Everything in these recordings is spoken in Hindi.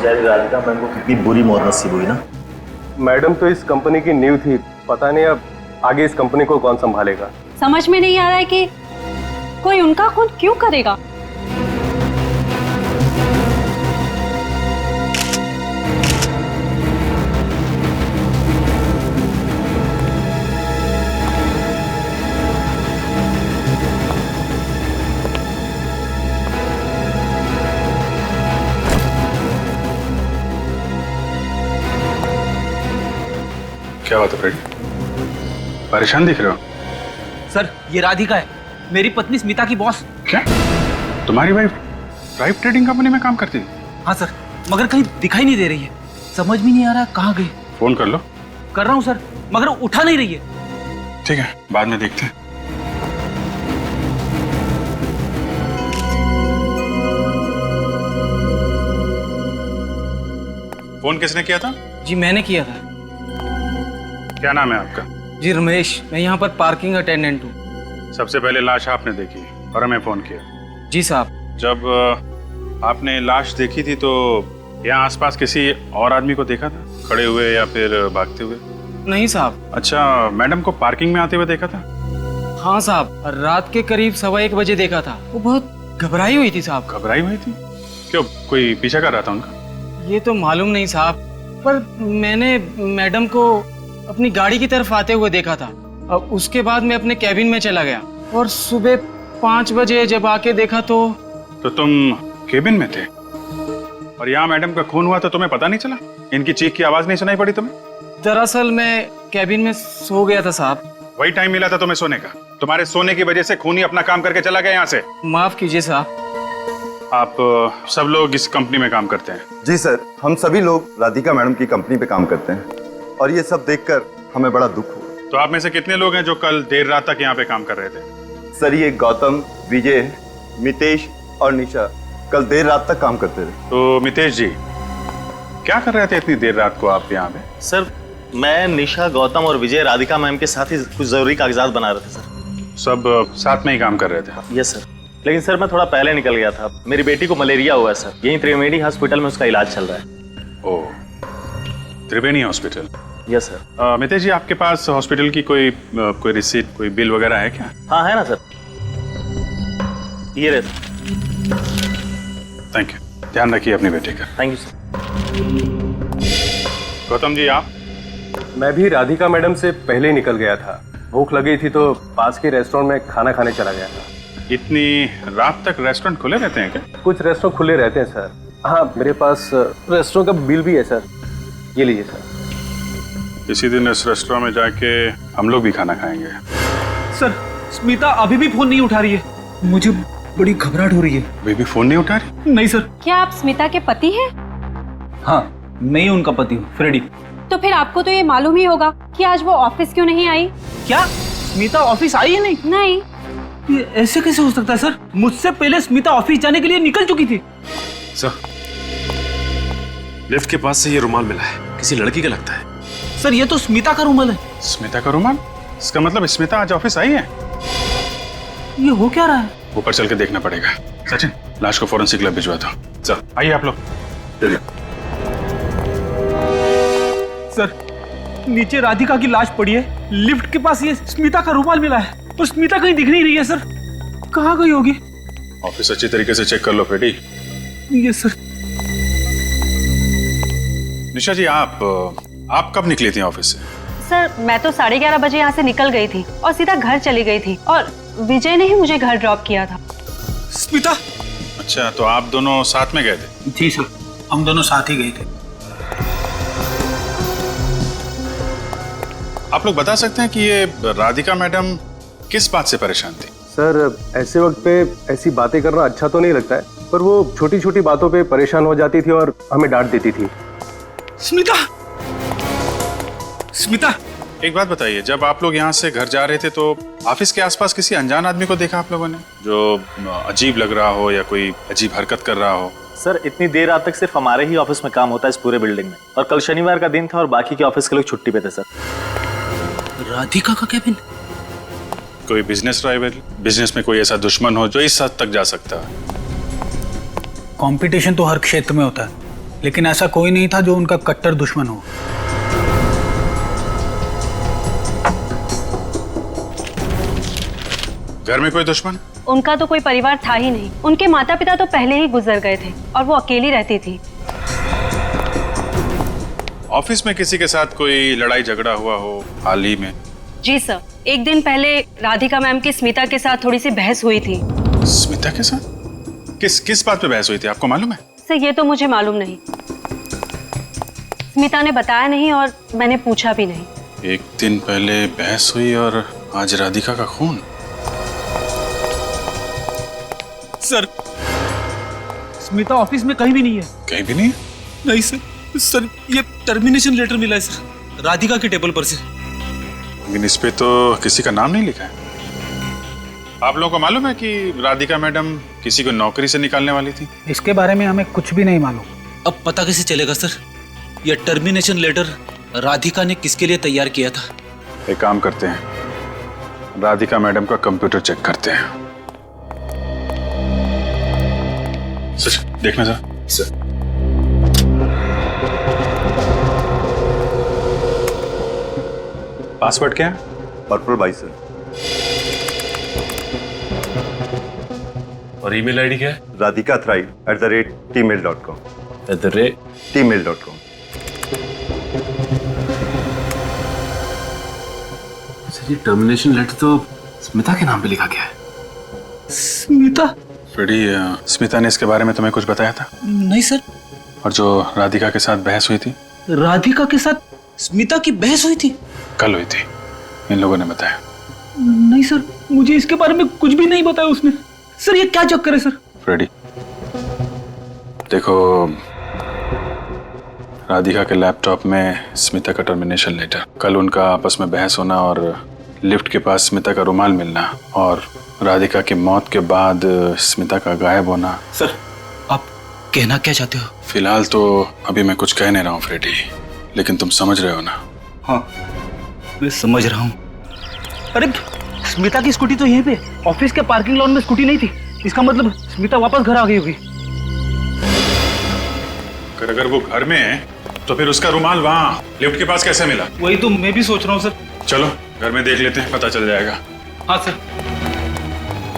बेचारी राधिका मैम को कितनी बुरी मौत नसीब हुई ना। मैडम तो इस कंपनी की नींव थी, पता नहीं अब आगे इस कंपनी को कौन संभालेगा। समझ में नहीं आ रहा है कि कोई उनका खून क्यों करेगा। क्या बात है फ्रेडी, परेशान दिख रहे हो? सर ये राधिका है, मेरी पत्नी स्मिता की बॉस। क्या तुम्हारी वाइफ प्राइवेट ट्रेडिंग कंपनी में काम करती है? हाँ सर, मगर कहीं दिखाई नहीं दे रही है, समझ में नहीं आ रहा कहाँ गई। फोन कर लो। कर रहा हूँ सर, मगर उठा नहीं रही है। ठीक है, बाद में देखते हैं। फोन किसने किया था? जी मैंने किया था। क्या नाम है आपका? जी रमेश, मैं यहाँ पर पार्किंग अटेंडेंट हूँ। सबसे पहले लाश आपने देखी और हमें फोन किया। जी साहब। जब आपने लाश देखी थी तो यहाँ आसपास किसी और आदमी को देखा था, खड़े हुए या फिर भागते हुए? नहीं साहब। अच्छा, मैडम को पार्किंग में आते हुए देखा था? हाँ साहब, रात के करीब 1:15 बजे देखा था। वो बहुत घबराई हुई थी साहब। घबराई हुई थी? क्यों, कोई पीछा कर रहा था उनका? ये तो मालूम नहीं साहब, पर मैंने मैडम को अपनी गाड़ी की तरफ आते हुए देखा था। अब उसके बाद मैं अपने कैबिन में चला गया और सुबह 5 बजे जब आके देखा तो तुम केबिन में थे और यहाँ मैडम का खून हुआ तो तुम्हें पता नहीं चला? इनकी चीख की आवाज नहीं सुनाई पड़ी तुम्हें? दरअसल मैं कैबिन में सो गया था साहब। वही टाइम मिला था तुम्हें सोने का? तुम्हारे सोने की वजह से खूनी अपना काम करके चला गया यहाँ से। माफ कीजिए साहब। आप सब लोग इस कंपनी में काम करते हैं? जी सर, हम सभी लोग राधिका मैडम की कंपनी पे काम करते हैं और ये सब देखकर हमें बड़ा दुख हुआ। तो आप में से कितने लोग हैं जो कल देर रात तक यहाँ पे काम कर रहे थे? सर ये गौतम, विजय, मितेश और निशा कल देर रात तक काम करते थे। तो मितेश जी, क्या कर रहे थे इतनी देर रात को आप यहाँ पे? सर मैं, निशा, गौतम और विजय राधिका मैम के साथ ही कुछ जरूरी कागजात बना रहे थे सर। सब साथ में ही काम कर रहे थे? यस सर, लेकिन सर मैं थोड़ा पहले निकल गया था। मेरी बेटी को मलेरिया हुआ है सर, यहीं त्रिवेणी हॉस्पिटल में उसका इलाज चल रहा है। Oh, Triveni hospital. Yes sir. Mitesh ji, आपके पास हॉस्पिटल की कोई रिसीट, कोई बिल वगैरह है क्या? हाँ है ना सर, ये रहे सर। थैंक यू, ध्यान रखिए अपने बेटे का। Thank you sir. Gautam ji आप? मैं भी राधिका मैडम से पहले ही निकल गया था। भूख लगी थी तो पास के रेस्टोरेंट में खाना खाने चला गया था। इतनी रात तक रेस्टोरेंट खुले रहते हैं क्या? कुछ रेस्टोरेंट खुले रहते हैं सर। हाँ, मेरे पास रेस्टोरेंट का बिल भी है सर, ये लीजिए सर। इसी दिन इस रेस्टोरेंट में जाके हम लोग भी खाना खाएंगे। सर स्मिता अभी भी फोन नहीं उठा रही है, मुझे बड़ी घबराहट हो रही है। अभी भी फोन नहीं उठा रही? नहीं सर। क्या आप स्मिता के पति हैं? हाँ, मैं ही उनका पति हूँ, फ्रेडी। तो फिर आपको तो ये मालूम ही होगा कि आज वो ऑफिस क्यों नहीं आई। क्या स्मिता ऑफिस आई है? नहीं नहीं। ये ऐसे कैसे हो सकता है सर? मुझसे पहले स्मिता ऑफिस जाने के लिए निकल चुकी थी। सर, लिफ्ट के पास से ये रुमाल मिला है, किसी लड़की का लगता है। सर ये तो स्मिता का रुमाल है। स्मिता का रुमाल? इसका मतलब स्मिता आज ऑफिस आई है? ये हो क्या रहा है? ऊपर चल के देखना पड़ेगा। सचिन, लाश को फॉरेंसिक लैब भिजवा दो। सर आइए आप लोग। सर नीचे राधिका की लाश पड़ी है, लिफ्ट के पास ये स्मिता का रुमाल मिला है और स्मिता कहीं दिख नहीं रही है। सर कहाँ गई होगी? ऑफिस अच्छी तरीके से चेक कर लो फ्रेडी। ये सर। निशा जी, आप कब निकली थी ऑफिस से? सर मैं तो 11:30 बजे यहाँ से निकल गई थी और सीधा घर चली गई थी और विजय ने ही मुझे घर ड्रॉप किया था। स्मिता? अच्छा, तो आप दोनों साथ में गए थे? जी सर, हम दोनों साथ ही गए थे। आप लोग बता सकते हैं कि ये राधिका मैडम किस बात से परेशान थी? सर ऐसे वक्त पे ऐसी बातें करना अच्छा तो नहीं लगता है, पर वो छोटी छोटी बातों पे परेशान हो जाती थी और हमें डांट देती थी। स्मिता? स्मिता? एक बात बताइए, जब आप लोग यहाँ से घर जा रहे थे तो ऑफिस के आसपास किसी अनजान आदमी को देखा आप लोगों ने, जो अजीब लग रहा हो या कोई अजीब हरकत कर रहा हो? सर इतनी देर रात तक सिर्फ हमारे ही ऑफिस में काम होता है इस पूरे बिल्डिंग में, और कल शनिवार का दिन था और बाकी के ऑफिस के लोग छुट्टी पे थे सर। राधिका का कैबिन? कोई बिजनेस राइवल, बिजनेस में कोई ऐसा दुश्मन हो जो इस हद तक जा सकता है? कंपटीशन तो हर क्षेत्र में होता है, लेकिन ऐसा कोई नहीं था जो उनका कट्टर दुश्मन हो। घर में कोई दुश्मन? उनका तो कोई परिवार था ही नहीं। उनके माता पिता तो पहले ही गुजर गए थे और वो अकेली रहती थी। ऑफिस में किसी के साथ कोई लड़ाई झगड़ा हुआ हो हाल ही में? जी सर, एक दिन पहले राधिका मैम की स्मिता के साथ थोड़ी सी बहस हुई थी। स्मिता के साथ? किस बात पे बहस हुई थी, आपको मालूम है? सर ये तो मुझे मालूम नहीं। स्मिता ने बताया नहीं और मैंने पूछा भी नहीं। एक दिन पहले बहस हुई और आज राधिका का खून। सर, स्मिता ऑफिस में कहीं भी नहीं है। कहीं भी नहीं? नहीं सर, सर ये टर्मिनेशन लेटर मिला है सर, राधिका के टेबल पर से। लेकिन इस पे तो किसी का नाम नहीं लिखा है। आप लोगों को मालूम है कि राधिका मैडम किसी को नौकरी से निकालने वाली थी? इसके बारे में हमें कुछ भी नहीं मालूम। अब पता कैसे चलेगा सर? यह टर्मिनेशन लेटर राधिका ने किसके लिए तैयार किया था? एक काम करते हैं, राधिका मैडम का कंप्यूटर चेक करते हैं। सर देखना सर। पासवर्ड क्या है? Purple by sir. और ईमेल आईडी क्या है? radhikathrive@gmail.com। gmail.com। ये टर्मिनेशन लेटर तो स्मिता के नाम पे लिखा गया है। स्मिता? फ्रेडी, स्मिता ने इसके बारे में तुम्हें कुछ बताया था? नहीं सर। और जो राधिका के साथ बहस हुई थी? राधिका के साथ स्मिता की बहस हुई थी? कल हुई थी, इन लोगों ने बताया। नहीं सर, मुझे इसके बारे में कुछ भी नहीं बताया उसने। सर ये क्या चक्कर है सर? फ्रेडी देखो, राधिका के लैपटॉप में स्मिता का टर्मिनेशन लेटर, कल उनका आपस में बहस होना और लिफ्ट के पास स्मिता का रुमाल मिलना और राधिका की मौत के बाद स्मिता का गायब होना। सर आप कहना क्या चाहते हो? फिलहाल तो अभी मैं कुछ कह नहीं रहा हूँ फ्रेडी, लेकिन तुम समझ रहे हो ना? हाँ मैं समझ रहा हूँ। अरे स्मिता की स्कूटी तो यहीं पे ऑफिस के पार्किंग लॉन में स्कूटी नहीं थी। इसका मतलब स्मिता वापस घर आ गई होगी। अगर वो घर में है तो फिर उसका रुमाल वहाँ लिफ्ट के पास कैसे मिला? वही तो मैं भी सोच रहा हूँ सर। चलो घर में देख लेते हैं, पता चल जाएगा। हाँ सर।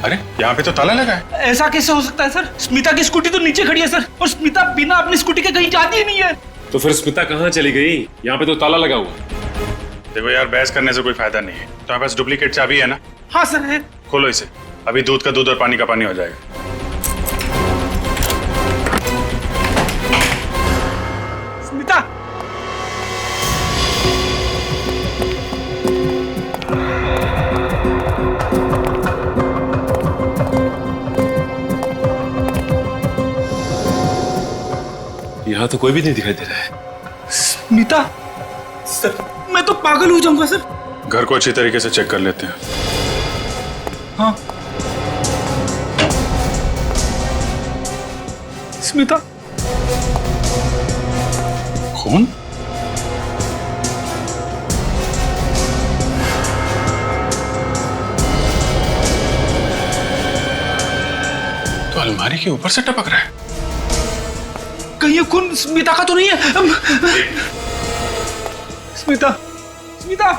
अरे यहाँ पे तो ताला लगा है। ऐसा कैसे हो सकता है सर? स्मिता की स्कूटी तो नीचे खड़ी है सर, और स्मिता बिना अपनी स्कूटी के कहीं जाती ही नहीं है। तो फिर स्मिता कहाँ चली गई? यहाँ पे तो ताला लगा हुआ। देखो यार, बहस करने से कोई फायदा नहीं है। तुम्हारे पास डुप्लीकेट चाबी है ना? हाँ सर है। खोलो इसे, अभी दूध का दूध और पानी का पानी हो जाएगा। स्मिता! यहाँ तो कोई भी नहीं दिखाई दे रहा है। स्मिता! सर मैं तो पागल हो जाऊंगा सर। घर को अच्छी तरीके से चेक कर लेते हैं। हाँ। स्मिता! खून? तो अलमारी के ऊपर से टपक रहा है। कहीं ये खून स्मिता का तो नहीं है? स्मिता! स्मिता!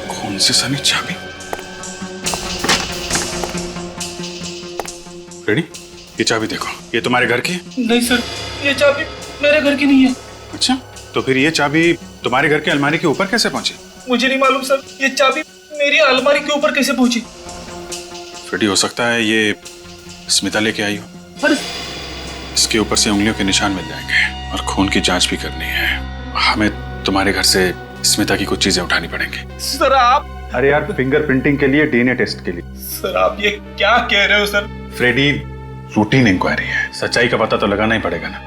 खून से सनी चाबी। रेडी? ये चाबी देखो, ये तुम्हारे घर की है? नहीं सर, ये चाबी मेरे घर की नहीं है। अच्छा, तो फिर ये चाबी तुम्हारे घर की अलमारी के ऊपर कैसे पहुंची? मुझे नहीं मालूम सर, ये चाबी मेरी अलमारी के ऊपर कैसे पहुंची? फ्रेडी, हो सकता है ये स्मिता लेके आई हो। पर इसके ऊपर से उंगलियों के निशान मिल जाएंगे और खून की जांच भी करनी है। हमें तुम्हारे घर से स्मिता की कुछ चीजें उठानी पड़ेंगी। सर आप... अरे यार, फिंगरप्रिंटिंग के लिए, डीएनए टेस्ट के लिए। सर आप ये क्या कह रहे हो सर? फ्रेडी, रूटीन इंक्वायरी है, सच्चाई का पता तो लगाना ही पड़ेगा ना।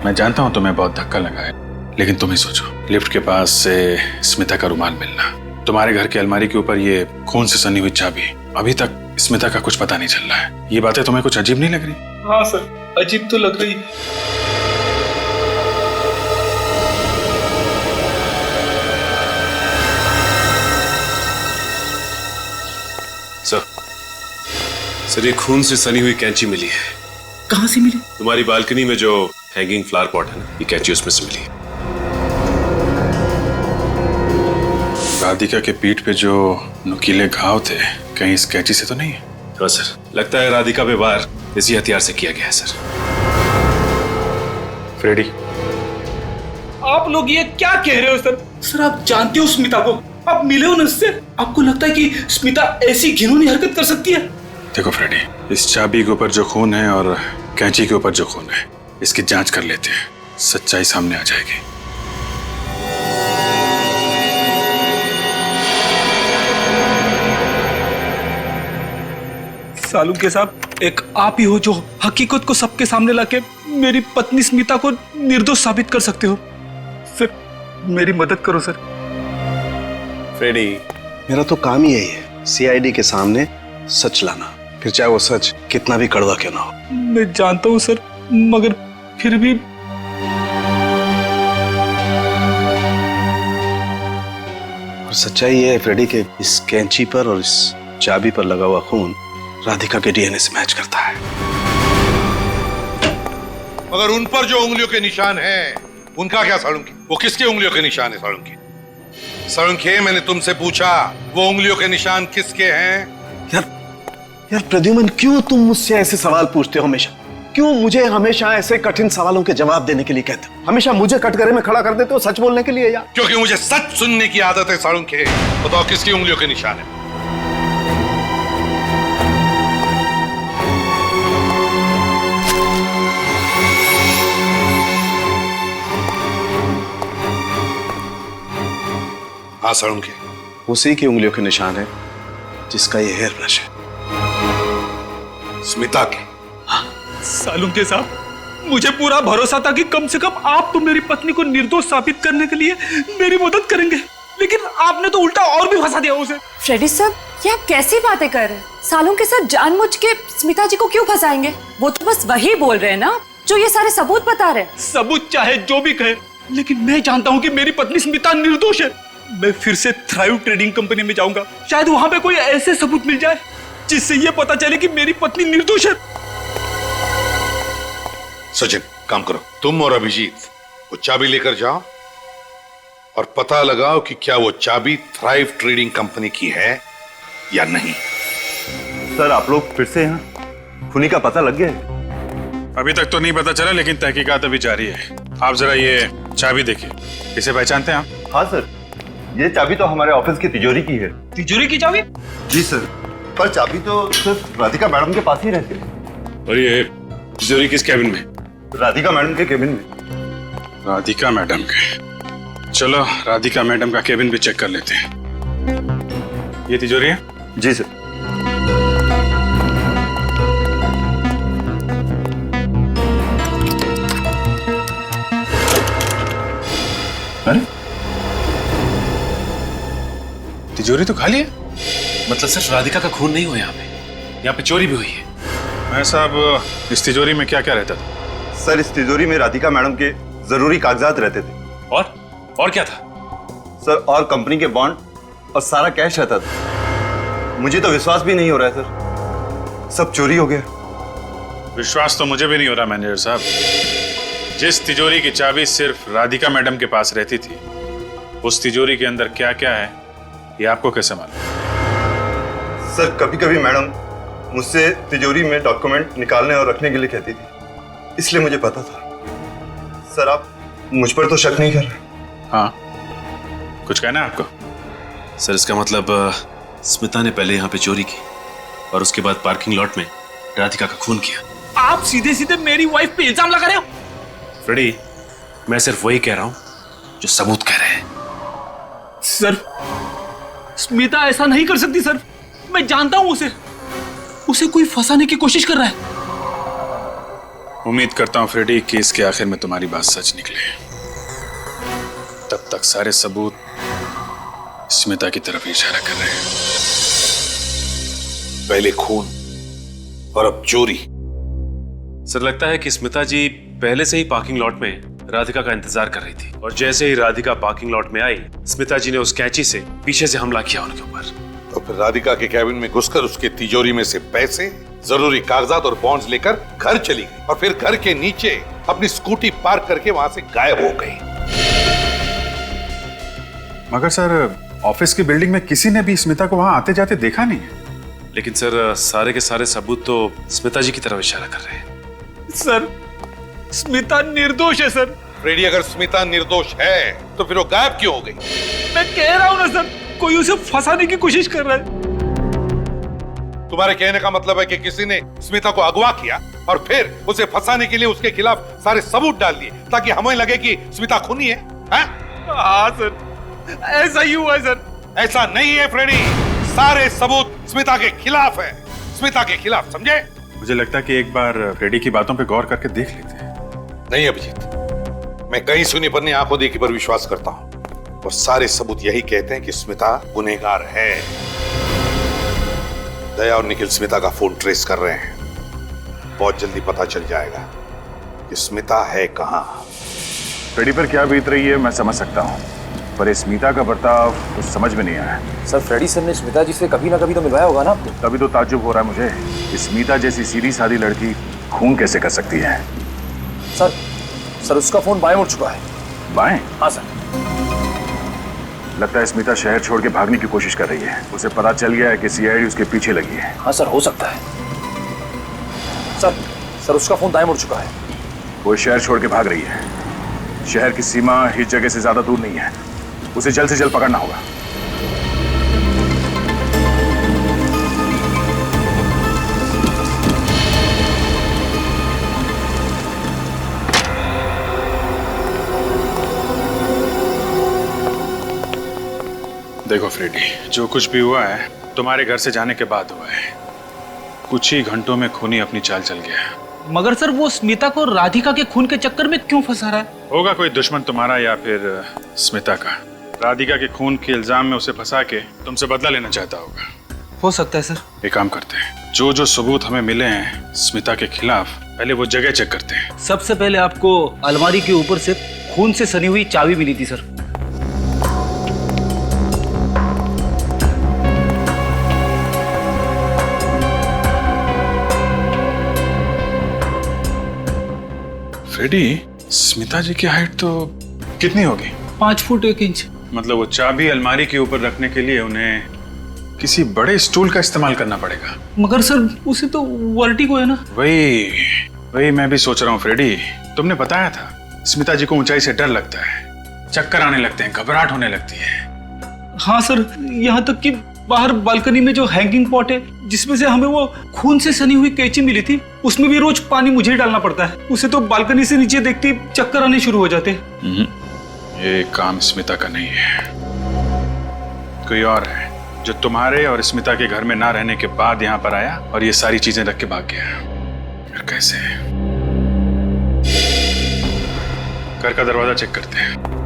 मैं जानता हूं तुम्हें बहुत धक्का लगा है, लेकिन तुम ही सोचो, लिफ्ट के पास से स्मिता का रुमाल मिलना, तुम्हारे घर की अलमारी के ऊपर ये खून से सनी हुई चाबी, अभी तक स्मिता का कुछ पता नहीं चल रहा है। ये बातें तुम्हें कुछ अजीब नहीं लग रही? हाँ सर, अजीब तो लग रही है। सर ये खून से सनी हुई कैंची मिली है। कहाँ से मिली? तुम्हारी बालकनी में जो हैंगिंग फ्लावर पॉट है ना, ये कैंची उसमें से मिली है। राधिका के पीठ पे जो नुकीले घाव थे, कहीं इस कैंची से तो नहीं है? हाँ सर, लगता है राधिका पे वार इसी हथियार से किया गया है सर। फ्रेडी, आप लोग ये क्या कह रहे हो सर? सर आप जानते हो स्मिता को, आप मिले हो ना उससे, आपको लगता है कि स्मिता ऐसी घिनौनी हरकत कर सकती है? देखो फ्रेडी, इस चाबी के ऊपर जो खून है और कैंची के ऊपर जो खून है, इसकी जांच कर लेते हैं, सच्चाई सामने आ जाएगी। सालुंके साहब, एक आप ही हो जो हकीकत को सबके सामने लाके मेरी पत्नी स्मिता को निर्दोष साबित कर सकते हो। सर मेरी मदद करो सर। फ्रेडी, मेरा तो काम ही यही है, सीआईडी के सामने सच लाना, फिर चाहे वो सच कितना भी कड़वा क्यों ना हो। मैं जानता हूँ सर, मगर फिर भी और सच्चाई ये है फ्रेडी के इस कैंची पर और इस चाबी पर लगा हुआ खून राधिका के डीएनए से मैच करता है। मगर उन पर जो उंगलियों के निशान हैं, उनका क्या सालुंकी? वो किसकी उंगलियों के निशान है सालुंकी? सालुंकी, मैंने तुमसे पूछा वो उंगलियों के निशान किसके हैं? यार प्रद्युमन, क्यों तुम मुझसे ऐसे सवाल पूछते हो हमेशा? क्यों मुझे हमेशा ऐसे कठिन सवालों के जवाब देने के लिए कहते हो? हमेशा मुझे कटघरे में खड़ा कर देते हो सच बोलने के लिए यार। क्योंकि मुझे सच सुनने की आदत है सालुंकी। बताओ किसकी उंगलियों के निशान है? हाँ सालुंकी, उसी की उंगलियों के निशान है जिसका ये हेयर ब्रश है। स्मिता के? सालुंके साहब, मुझे पूरा भरोसा था कि कम से कम आप तो मेरी पत्नी को निर्दोष साबित करने के लिए मेरी मदद करेंगे, लेकिन आपने तो उल्टा और भी फंसा दिया उसे। फ्रेडी साहब, ये आप कैसी बातें कर रहे हैं? सालुंके साहब जानबूझ के स्मिता जी को क्यों फंसाएंगे? वो तो बस वही बोल रहे हैं ना जो ये सारे सबूत बता रहे हैं। सबूत चाहे जो भी कहे, लेकिन मैं जानता हूँ कि मेरी पत्नी स्मिता निर्दोष है। मैं फिर से थ्राइव ट्रेडिंग कंपनी में जाऊंगा, शायद वहां पे कोई ऐसे सबूत मिल जाए जिससे ये पता चले कि मेरी पत्नी निर्दोष है। सचिन, काम करो, तुम और अभिजीत वो चाबी लेकर जाओ और पता लगाओ कि क्या वो चाबी थ्राइव ट्रेडिंग कंपनी की है या नहीं। सर आप लोग फिर से यहाँ? खूनी का पता लग गया है? अभी तक तो नहीं पता चला, लेकिन तहकीकात अभी जारी है। आप जरा ये चाबी देखिए, इसे पहचानते हैं आप? हाँ सर, ये चाबी तो हमारे ऑफिस की तिजोरी की है। तिजोरी की चाबी? जी सर, पर चाबी तो सिर्फ राधिका मैडम के पास ही रहती है। और ये तिजोरी किस कैबिन में? राधिका मैडम के केबिन में। राधिका मैडम के? चलो राधिका मैडम का केबिन भी चेक कर लेते हैं। ये तिजोरी है? जी सर। अरे तिजोरी तो खाली है। मतलब सिर्फ राधिका का खून नहीं हुआ यहाँ पे चोरी भी हुई है। मैं साहब, इस तिजोरी में क्या क्या रहता था? सर इस तिजोरी में राधिका मैडम के जरूरी कागजात रहते थे। और क्या था? सर और कंपनी के बॉन्ड और सारा कैश रहता था। मुझे तो विश्वास भी नहीं हो रहा है सर, सब चोरी हो गया। विश्वास तो मुझे भी नहीं हो रहा मैनेजर साहब। जिस तिजोरी की चाबी सिर्फ राधिका मैडम के पास रहती थी, उस तिजोरी के अंदर क्या क्या है ये आपको कैसे मालूम? सर कभी कभी मैडम मुझसे तिजोरी में डॉक्यूमेंट निकालने और रखने के लिए कहती थी, इसलिए मुझे पता था। सर आप मुझ पर तो शक नहीं कर रहे? हाँ, कुछ कहना है आपको? सर इसका मतलब स्मिता ने पहले यहाँ पे चोरी की और उसके बाद पार्किंग लॉट में राधिका का खून किया। आप सीधे सीधे मेरी वाइफ पे इल्जाम लगा रहे हो। फ्रेडी, मैं सिर्फ वही कह रहा हूँ जो सबूत कह रहे हैं। सर स्मिता ऐसा नहीं कर सकती सर, मैं जानता हूं उसे कोई फंसाने की कोशिश कर रहा है। उम्मीद करता हूं फ्रेडी कि इसके आखिर में तुम्हारी बात सच निकले। तब तक सारे सबूत स्मिता की तरफ इशारा कर रहे हैं। पहले खून और अब चोरी। सर लगता है कि स्मिता जी पहले से ही पार्किंग लॉट में राधिका का इंतजार कर रही थी और जैसे ही राधिका पार्किंग लॉट में आई, स्मिता जी ने उस कैंची से पीछे से हमला किया उनके ऊपर। तो फिर राधिका के कैबिन में घुसकर उसके तिजोरी में से पैसे, जरूरी कागजात और बॉन्ड्स लेकर घर चली गई और फिर घर के नीचे अपनी स्कूटी पार्क करके वहां से गायब हो गई। मगर सर, ऑफिस की बिल्डिंग में किसी ने भी स्मिता को वहां आते जाते देखा नहीं है। लेकिन सर, सारे के सारे सबूत तो स्मिता जी की तरफ इशारा कर रहे हैं। सर, स्मिता निर्दोष है सर। फ्रेडी, अगर स्मिता निर्दोष है तो फिर वो गायब क्यों हो गई? मैं कह रहा हूं ना सर, कोई उसे फंसाने की कोशिश कर रहा है। तुम्हारे कहने का मतलब है कि किसी ने स्मिता को अगवा किया और फिर उसे फंसाने के लिए उसके खिलाफ सारे सबूत डाल दिए ताकि हमें लगे कि स्मिता खूनी है? हाँ सर, ऐसा ही हुआ है सर। ऐसा नहीं है फ्रेडी, सारे सबूत स्मिता के खिलाफ है, स्मिता के खिलाफ, समझे? मुझे लगता है कि एक बार फ्रेडी की बातों पे गौर करके देख लेते हैं। नहीं अभिजीत, मैं कहीं सुनी पर नहीं, आंखों देखी पर विश्वास करता हूं और सारे सबूत यही कहते हैं कि स्मिता गुनहगार है। दया और निखिल स्मिता का फोन ट्रेस कर रहे हैं। बहुत जल्दी पता चल जाएगा कि स्मिता है कहां। फ्रेडी पर क्या बीत रही है मैं समझ सकता हूँ, पर ये स्मिता का बर्ताव कुछ समझ में नहीं आया। सर, फ्रेडी सर ने स्मिता जी से कभी ना कभी तो मिलवाया होगा ना आपको? तभी तो ताज्जुब हो रहा है मुझे कि स्मिता जैसी सीधी सादी लड़की खून कैसे कर सकती है। सर, उसका फोन बाएं मुड़ चुका है। बाएं? हाँ सर। लगता है स्मिता शहर छोड़ के भागने की कोशिश कर रही है। उसे पता चल गया है कि सीआईडी उसके पीछे लगी है। हाँ सर, हो सकता है। सर, उसका फोन दाएं मुड़ चुका है। वो शहर छोड़ के भाग रही है। शहर की सीमा इस जगह से ज्यादा दूर नहीं है। उसे जल्द से जल्द पकड़ना होगा। देखो फ्रेडी, जो कुछ भी हुआ है तुम्हारे घर से जाने के बाद हुआ है। कुछ ही घंटों में खूनी अपनी चाल चल गया। मगर सर, वो स्मिता को राधिका के खून के चक्कर में क्यों फंसा रहा है? होगा कोई दुश्मन तुम्हारा या फिर स्मिता का। राधिका के खून के इल्जाम में उसे फंसा के तुमसे बदला लेना चाहता होगा। हो सकता है सर। एक काम करते हैं, जो जो सबूत हमें मिले हैं स्मिता के खिलाफ, पहले वो जगह चेक करते हैं। सबसे पहले आपको अलमारी के ऊपर से खून से सनी हुई चाबी मिली थी सर। फ्रेडी, स्मिता जी की हाइट तो कितनी होगी? 5 फुट 1 इंच। मतलब वो चाबी अलमारी के ऊपर रखने के लिए उन्हें किसी बड़े स्टूल का इस्तेमाल करना पड़ेगा। मगर सर, उसे तो वर्टिगो है ना। वही मैं भी सोच रहा हूँ फ्रेडी। तुमने बताया था स्मिता जी को ऊंचाई से डर लगता है, चक्कर आने लगते हैं, घबराहट होने लगती है। हाँ सर, यहाँ तक कि बाहर बालकनी में जो हैंगिंग पॉट है जिसमें से हमें वो खून से सनी हुई कैंची मिली थी, उसमें भी रोज पानी मुझे ही डालना पड़ता है। उसे तो बालकनी से नीचे देखते चक्कर आने शुरू हो जाते हैं। ये काम स्मिता का नहीं है, कोई और है जो तुम्हारे और स्मिता के घर में ना रहने के बाद यहाँ पर आया और ये सारी चीजें रख के भाग गया। फिर कैसे? घर का दरवाजा चेक करते हैं।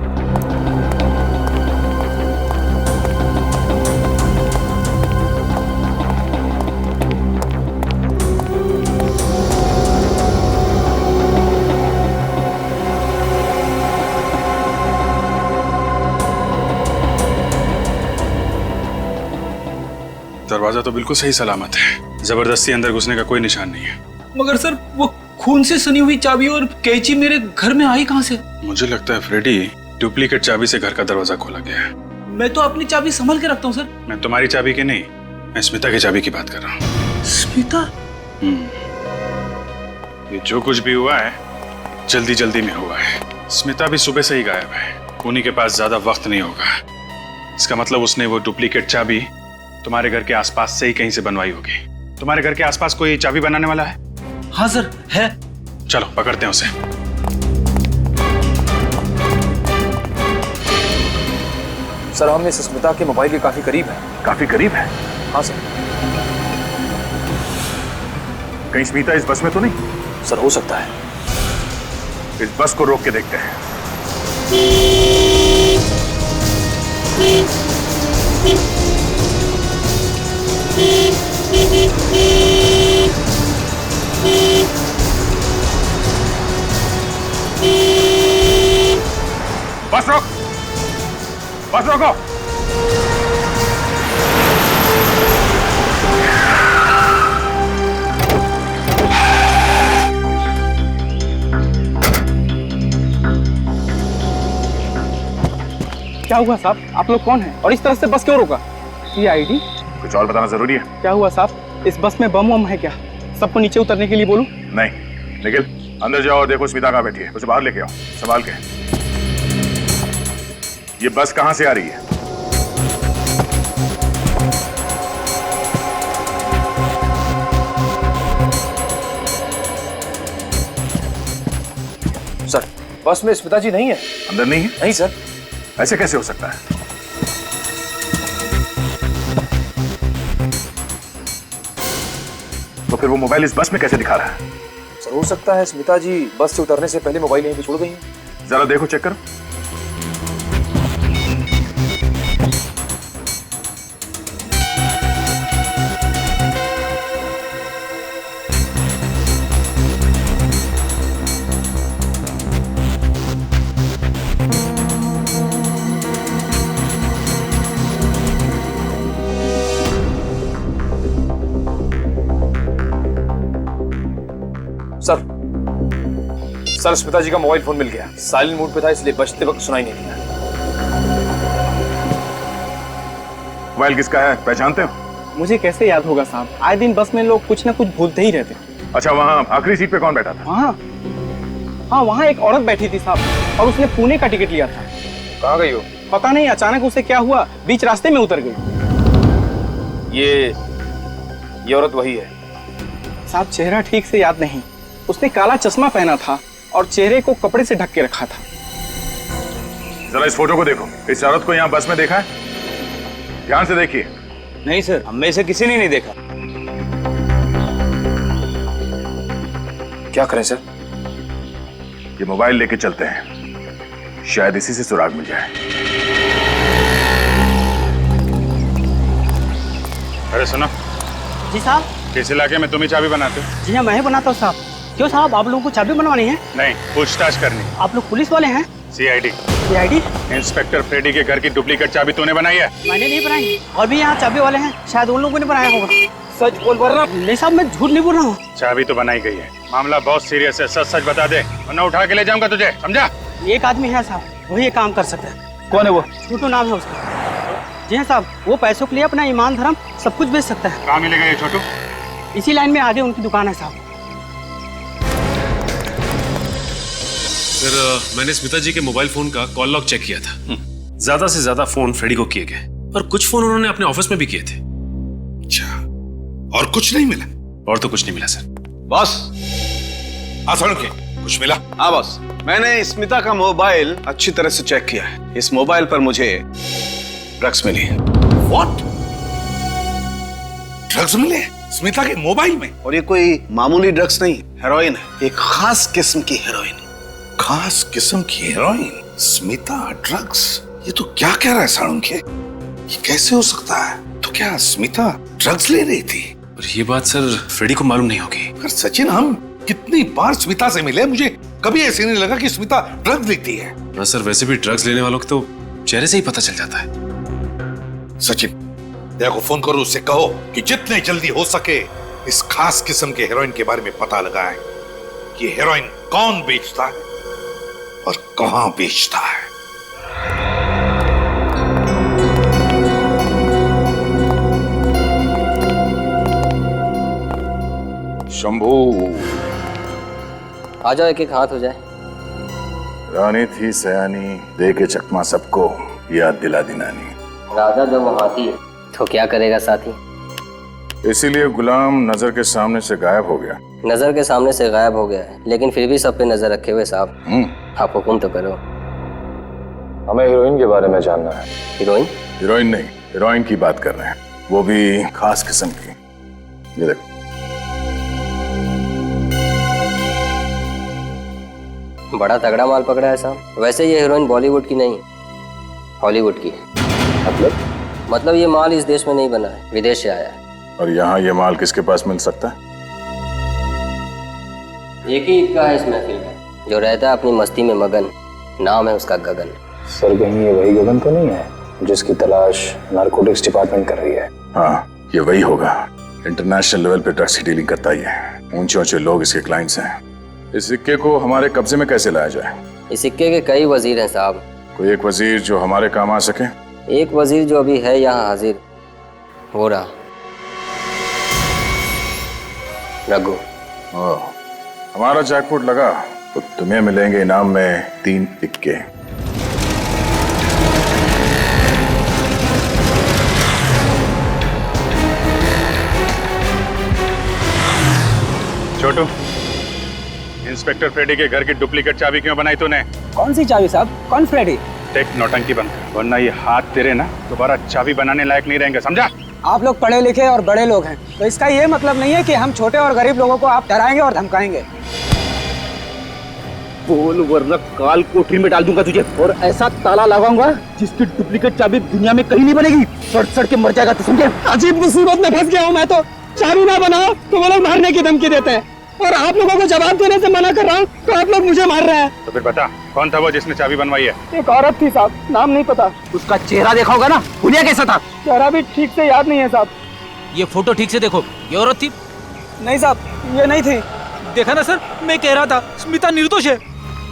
दरवाजा तो बिल्कुल सही सलामत है, जबरदस्ती अंदर घुसने का कोई निशान नहीं है। मगर सर, वो खून से सनी हुई चाबी और कैंची मेरे घर में आई कहां से? मुझे लगता है फ्रेडी, डुप्लीकेट चाबी से घर का दरवाजा खोला गया है। मैं तो अपनी चाबी संभल के रखता हूँ सर। मैं तुम्हारी चाबी की नहीं, मैं स्मिता की चाबी की बात कर रहा हूँ। स्मिता? ये जो कुछ भी हुआ है जल्दी जल्दी में हुआ है। स्मिता भी सुबह से ही गायब है। उन्हीं के पास ज्यादा वक्त नहीं होगा। इसका मतलब उसने वो डुप्लीकेट चाबी तुम्हारे घर के आसपास से ही कहीं से बनवाई होगी। तुम्हारे घर के आसपास कोई चाबी बनाने वाला है? हाँ सर, है। चलो पकड़ते हैं उसे। सर, हम इस स्मिता के मोबाइल के काफी करीब है। काफी करीब है? हाँ सर। कहीं स्मिता इस बस में तो नहीं? सर, हो सकता है। इस बस को रोक के देखते हैं। बस रोक, बस रोको। क्या हुआ साहब? आप लोग कौन हैं और इस तरह से बस क्यों रोका? CID? कुछ और बताना जरूरी है? क्या हुआ साहब? इस बस में बम वम है क्या? सबको नीचे उतरने के लिए बोलूं? नहीं, निखिल अंदर जाओ और देखो स्मिता कहाँ बैठी है, उसे बाहर लेके आओ संभाल के। ये बस कहाँ से आ रही है? सर बस में स्मिता जी नहीं है। अंदर नहीं है? नहीं सर। ऐसे कैसे हो सकता है? तो फिर वो मोबाइल इस बस में कैसे दिखा रहा है? सर हो सकता है स्मिता जी बस से उतरने से पहले मोबाइल यहीं पे छोड़ गई हैं। जरा देखो, चेक करो। सर स्मिता जी का मोबाइल फोन मिल गया। साइलेंट मोड पे था इसलिए बजते वक्त सुनाई नहीं दिया। मोबाइल किसका है, पहचानते हो? मुझे कैसे याद होगा साहब? आए दिन बस में लोग कुछ ना कुछ भूलते ही रहते। अच्छा, वहाँ आखिरी सीट पे कौन बैठा था? हाँ, वहाँ एक औरत बैठी थी साहब और उसने पुणे का टिकट लिया था। कहाँ गई हो? पता नहीं, अचानक उसे क्या हुआ, बीच रास्ते में उतर गई। ये औरत वही है साहब? चेहरा ठीक से याद नहीं। उसने काला चश्मा पहना था और चेहरे को कपड़े से ढक के रखा था। जरा इस फोटो को देखो। इस औरत को यहाँ बस में देखा है? ध्यान से देखिए। नहीं सर, हमें इसे किसी ने नहीं देखा। क्या करें सर? ये मोबाइल लेके चलते हैं, शायद इसी से सुराग मिल जाए। अरे सुनो जी साहब। किस इलाके में तुम ही चाबी बनाते हो? जी हाँ, मैं ही बनाता हूँ साहब। क्यों साहब, आप लोगों को चाबी बनवानी है? नहीं, पूछताछ करनी। आप लोग पुलिस वाले हैं? CID। इंस्पेक्टर फ्रेडी के घर की डुप्लीकेट चाबी तूने बनाई है? मैंने नहीं बनाई। और भी यहाँ चाबी वाले हैं, शायद उन लोगों ने बनाया होगा। सच बोल रहा? नहीं साहब, मैं झूठ नहीं बोल रहा हूँ। चाबी तो बनाई गई है, मामला बहुत सीरियस है, सच सच बता दे वरना उठा के ले जाऊंगा तुझे, समझा? एक आदमी है साहब, वही ये काम कर सकता है। कौन है वो? छोटू नाम है उसका। जी हाँ साहब, वो पैसों के लिए अपना ईमान धर्म सब कुछ बेच सकता है। कहाँ मिलेगा ये छोटू? इसी लाइन में आगे उनकी दुकान है साहब। सर मैंने स्मिता जी के मोबाइल फोन का कॉल लॉग चेक किया था। ज्यादा से ज्यादा फोन फ्रेडी को किए गए और कुछ फोन उन्होंने अपने ऑफिस में भी किए थे। अच्छा, और कुछ नहीं मिला? और तो कुछ नहीं मिला सर। बॉस। के कुछ मिला? हाँ बॉस, मैंने स्मिता का मोबाइल अच्छी तरह से चेक किया है। इस मोबाइल पर मुझे ड्रग्स मिली है। व्हाट? ड्रग्स मिले स्मिता के मोबाइल में? और ये कोई मामूली ड्रग्स नहीं, हेरोइन है। एक खास किस्म की हेरोइन। खास किस्म की हेरोइन? स्मिता ड्रग्स? ये तो क्या कह रहा है साळुंखे? ये कैसे हो सकता है? तो क्या स्मिता ड्रग्स ले रही थी? और ये बात सर फ्रेडी को मालूम नहीं होगी। पर सचिन, हम कितनी बार स्मिता से मिले, मुझे कभी ऐसे नहीं लगा कि स्मिता ड्रग्स लेती है। ना सर, वैसे भी ड्रग्स लेने वालों को तो चेहरे से ही पता चल जाता है। सचिन, देखो फोन करो, उससे कहो कि जितने जल्दी हो सके इस खास किस्म के हेरोइन के बारे में पता लगाएं कि हेरोइन कौन बेचता है और कहां बेचता है। शंभू, आ जाओ, एक एक हाथ हो जाए। रानी थी सयानी, दे के चकमा सबको याद दिला दी नानी। राजा जब हाथी तो क्या करेगा साथी? इसीलिए गुलाम नजर के सामने से गायब हो गया। नजर के सामने से गायब हो गया है, लेकिन फिर भी सब पे नजर रखे हुए साहब। आप हुक्म तो करो। हमें हीरोइन के बारे में जानना है। हीरोइन? हीरोइन नहीं, हीरोइन की बात कर रहे हैं, वो भी खास किस्म की। ये देखो। बड़ा तगड़ा माल पकड़ा है साहब। वैसे ये हीरोइन बॉलीवुड की नहीं, हॉलीवुड की है। मतलब ये माल इस देश में नहीं बना है, विदेश से आया है। और यहाँ ये माल किसके पास मिल सकता है? एक ही इक्का है इस महफिल में, जो रहता है अपनी मस्ती में मगन। नाम है उसका गगन। सर, कहीं ये वही गगन तो नहीं है जिसकी तलाश नारकोटिक्स डिपार्टमेंट कर रही है? हाँ, ये वही होगा। इंटरनेशनल लेवल पे ड्रग्स की डीलिंग करता ही है। ऊंचे ऊंचे लोग इसके क्लाइंट्स हैं। इस सिक्के को हमारे कब्जे में कैसे लाया जाए? इस सिक्के के कई वजीर हैं साहब, कोई एक वजीर जो हमारे काम आ सके? एक वजीर जो अभी है यहाँ हाजिर हो रहा, रघु। हमारा जैकपॉट लगा तो तुम्हें मिलेंगे इनाम में 3 इक्के। छोटू, इंस्पेक्टर फ्रेडी के घर की डुप्लीकेट चाबी क्यों बनाई तूने? कौन सी चाबी साहब? कौन फ्रेडी? देख, नौटंकी बंद कर, वरना ये हाथ तेरे ना दोबारा चाबी बनाने लायक नहीं रहेंगे, समझा? आप लोग पढ़े लिखे और बड़े लोग हैं, तो इसका ये मतलब नहीं है कि हम छोटे और गरीब लोगों को आप डराएंगे और धमकाएंगे। बोल वरना काल कोठरी में डाल दूंगा तुझे, और ऐसा ताला लगाऊंगा जिसकी डुप्लीकेट चाबी दुनिया में कहीं नहीं बनेगी। सड़ सड़ के मर जाएगा, तो समझे? अजीब मुसीबत में फंस गया हूँ मैं तो। चाबी ना बनाओ तो वो लोग मारने की धमकी देते हैं, और आप लोगों को जवाब देने से मना कर रहा हूँ तो आप लोग मुझे मार रहे हैं। तो फिर बता, कौन था वो जिसने चाबी बनवाई है? एक औरत थी साहब, नाम नहीं पता। उसका चेहरा देखा होगा ना, हुलिया कैसा था? चेहरा भी ठीक से याद नहीं है साहब। ये फोटो ठीक से देखो, ये औरत थी? नहीं साहब, ये नहीं थी। देखा ना सर, मैं कह रहा था स्मिता निर्दोष है।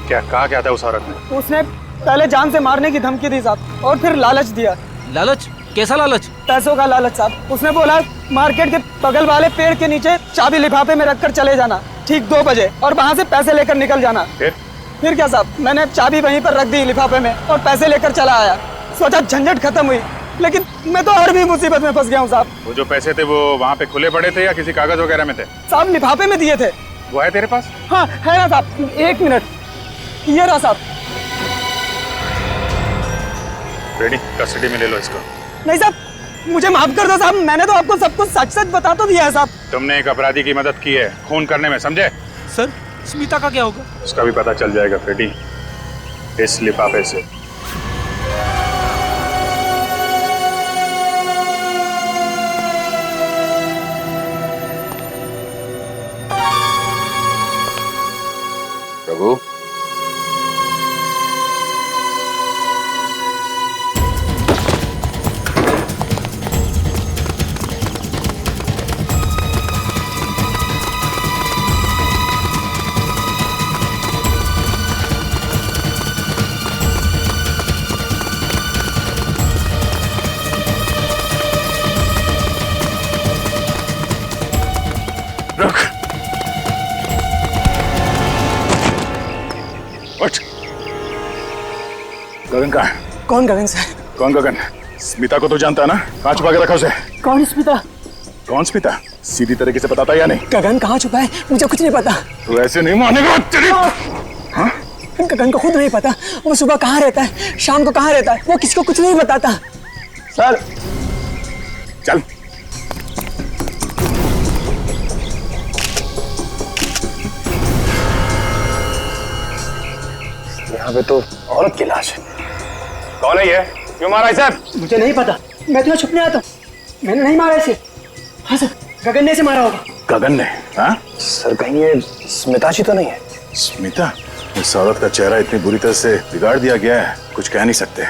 क्या कहा क्या था उस औरत ने? उसने पहले जान से मारने की धमकी दी साहब, और फिर लालच दिया। लालच? कैसा लालच? पैसों का लालच साहब। उसने बोला मार्केट के बगल वाले पेड़ के नीचे चाबी लिफाफे में रखकर चले जाना ठीक 2 बजे, और वहाँ से पैसे लेकर निकल जाना। फिर क्या साहब, मैंने चाबी वहीं पर रख दी लिफाफे में और पैसे लेकर चला आया। सोचा झंझट खत्म हुई, लेकिन मैं तो और भी मुसीबत में फंस गया हूँ साहब। वो जो पैसे थे वो वहाँ पे खुले पड़े थे या किसी कागज वगैरह में थे? साहब लिफाफे में दिए थे। वो है तेरे पास? हाँ है ना साहब, 1 मिनट, ये रहा साहब। रेडी, कस्टडी में ले लो इसको। नहीं साहब, मुझे माफ कर दो साहब, मैंने तो आपको सब कुछ सच सच बता तो दिया है साहब। तुमने एक अपराधी की मदद की है खून करने में, समझे? सर, स्मिता का क्या होगा? उसका भी पता चल जाएगा फ्रेडी, इस लिफाफे से। रघु, गगन कहाँ है? कौन गगन सर? कौन गगन? स्मिता को तो जानता है ना, कहाँ छुपा के रखा उसे? कौन स्मिता? कौन स्मिता? सीधी तरीके से बताता या नहीं? गगन कहाँ छुपा है मुझे कुछ नहीं पता। तू ऐसे नहीं मानेगा तेरी। हाँ? गगन को खुद नहीं पता, वो सुबह कहाँ रहता है, शाम को कहाँ रहता है, वो किसी को कुछ नहीं बताता। सर चल। यहाँ पे तो औरत की लाश है। कौन है ये? क्यों मारा है सर? मुझे नहीं पता, मैं तो छुपने आता हूँ, मैंने नहीं मारा इसे। हाँ सर, गगन ने इसे मारा होगा। गगन ने? हाँ सर, कहीं ये स्मिता जी तो नहीं है? स्मिता? इस औरत का चेहरा इतनी बुरी तरह से बिगाड़ दिया गया है, कुछ कह नहीं सकते।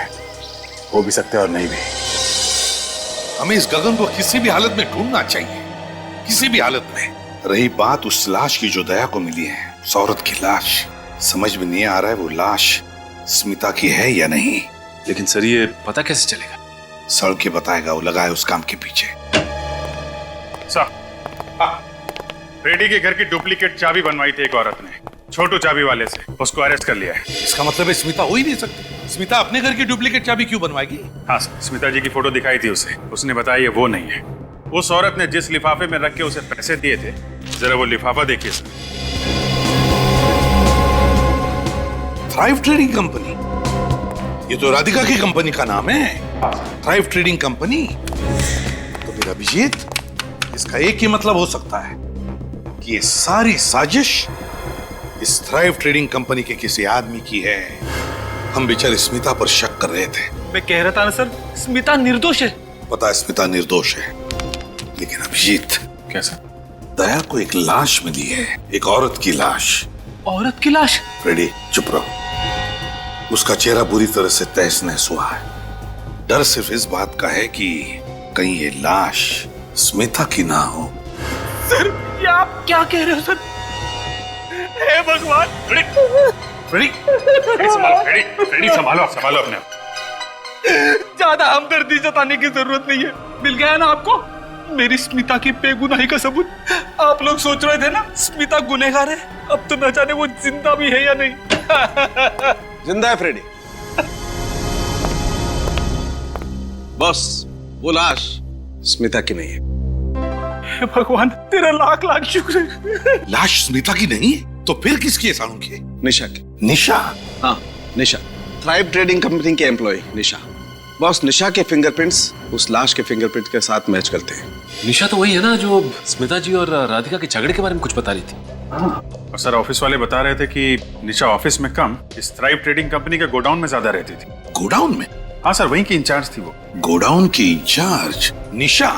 हो भी सकते और नहीं भी। हमें इस गगन को किसी भी हालत में ढूंढना चाहिए, किसी भी हालत में। रही बात उस लाश की जो दया को मिली है, उस औरत की लाश, समझ में नहीं आ रहा है वो लाश स्मिता की है या नहीं। लेकिन सर ये पता कैसे चलेगा? सड़ के बताएगा, वो लगा है उस काम के पीछे। फ्रेडी के घर की डुप्लीकेट चाबी बनवाई थी एक औरत ने, छोटू चाबी वाले से। उसको अरेस्ट कर लिया है। इसका मतलब है स्मिता हो ही नहीं सकती। स्मिता अपने घर की डुप्लीकेट चाबी क्यों बनवाएगी? हाँ, स्मिता जी की फोटो दिखाई थी उसे, उसने बताया ये वो नहीं है। उस औरत ने जिस लिफाफे में रख के उसे पैसे दिए थे, जरा वो लिफाफा देखिए सर। थ्राइव ट्रेडिंग कंपनी, ये तो राधिका की कंपनी का नाम है, थ्राइव ट्रेडिंग कंपनी। तो फिर अभिजीत, इसका एक ही मतलब हो सकता है कि ये सारी साजिश इस थ्राइव ट्रेडिंग कंपनी के किसी आदमी की है। हम बेचारे स्मिता पर शक कर रहे थे। मैं कह रहा था ना सर, स्मिता निर्दोष है। पता है स्मिता निर्दोष है, लेकिन अभिजीत, कैसा? दया को एक लाश मिली है, एक औरत की लाश। औरत की लाश? फ्रेडी चुप रहो। उसका चेहरा बुरी तरह से तहस नहस हुआ है। डर सिर्फ इस बात का है कि कहीं ये लाश स्मिता की ना हो। सर ये आप क्या कह रहे हो सर? हे भगवान! फ्रेडी फ्रेडी संभालो अपने आप। ज्यादा हमदर्दी जताने की जरूरत नहीं है, मिल गया ना आपको मेरी स्मिता की बेगुनाही का सबूत। आप लोग सोच रहे थे ना स्मिता गुनहगार है, अब तो न जाने वो जिंदा भी है या नहीं। जिंदा है फ्रेडी। बॉस, वो लाश स्मिता की नहीं है। भगवान तेरा लाख लाख शुक्र है। लाश स्मिता की नहीं है तो फिर किसकी है सालू की? निशा की। निशा? हाँ, निशा। थ्राइव ट्रेडिंग कंपनी के एम्प्लॉय निशा। बॉस, निशा के फिंगरप्रिंट्स उस लाश के फिंगरप्रिंट के साथ मैच करते हैं। निशा तो वही है ना जो स्मिता जी और राधिका के झगड़े के बारे में कुछ बता रही थी। और सर ऑफिस वाले बता रहे थे कि निशा ऑफिस में कम, इस थ्राइव ट्रेडिंग कंपनी के गोडाउन में ज्यादा रहती थी। गोडाउन में? हाँ सर, वहीं की इंचार्ज थी वो। गोडाउन की इंचार्ज निशा?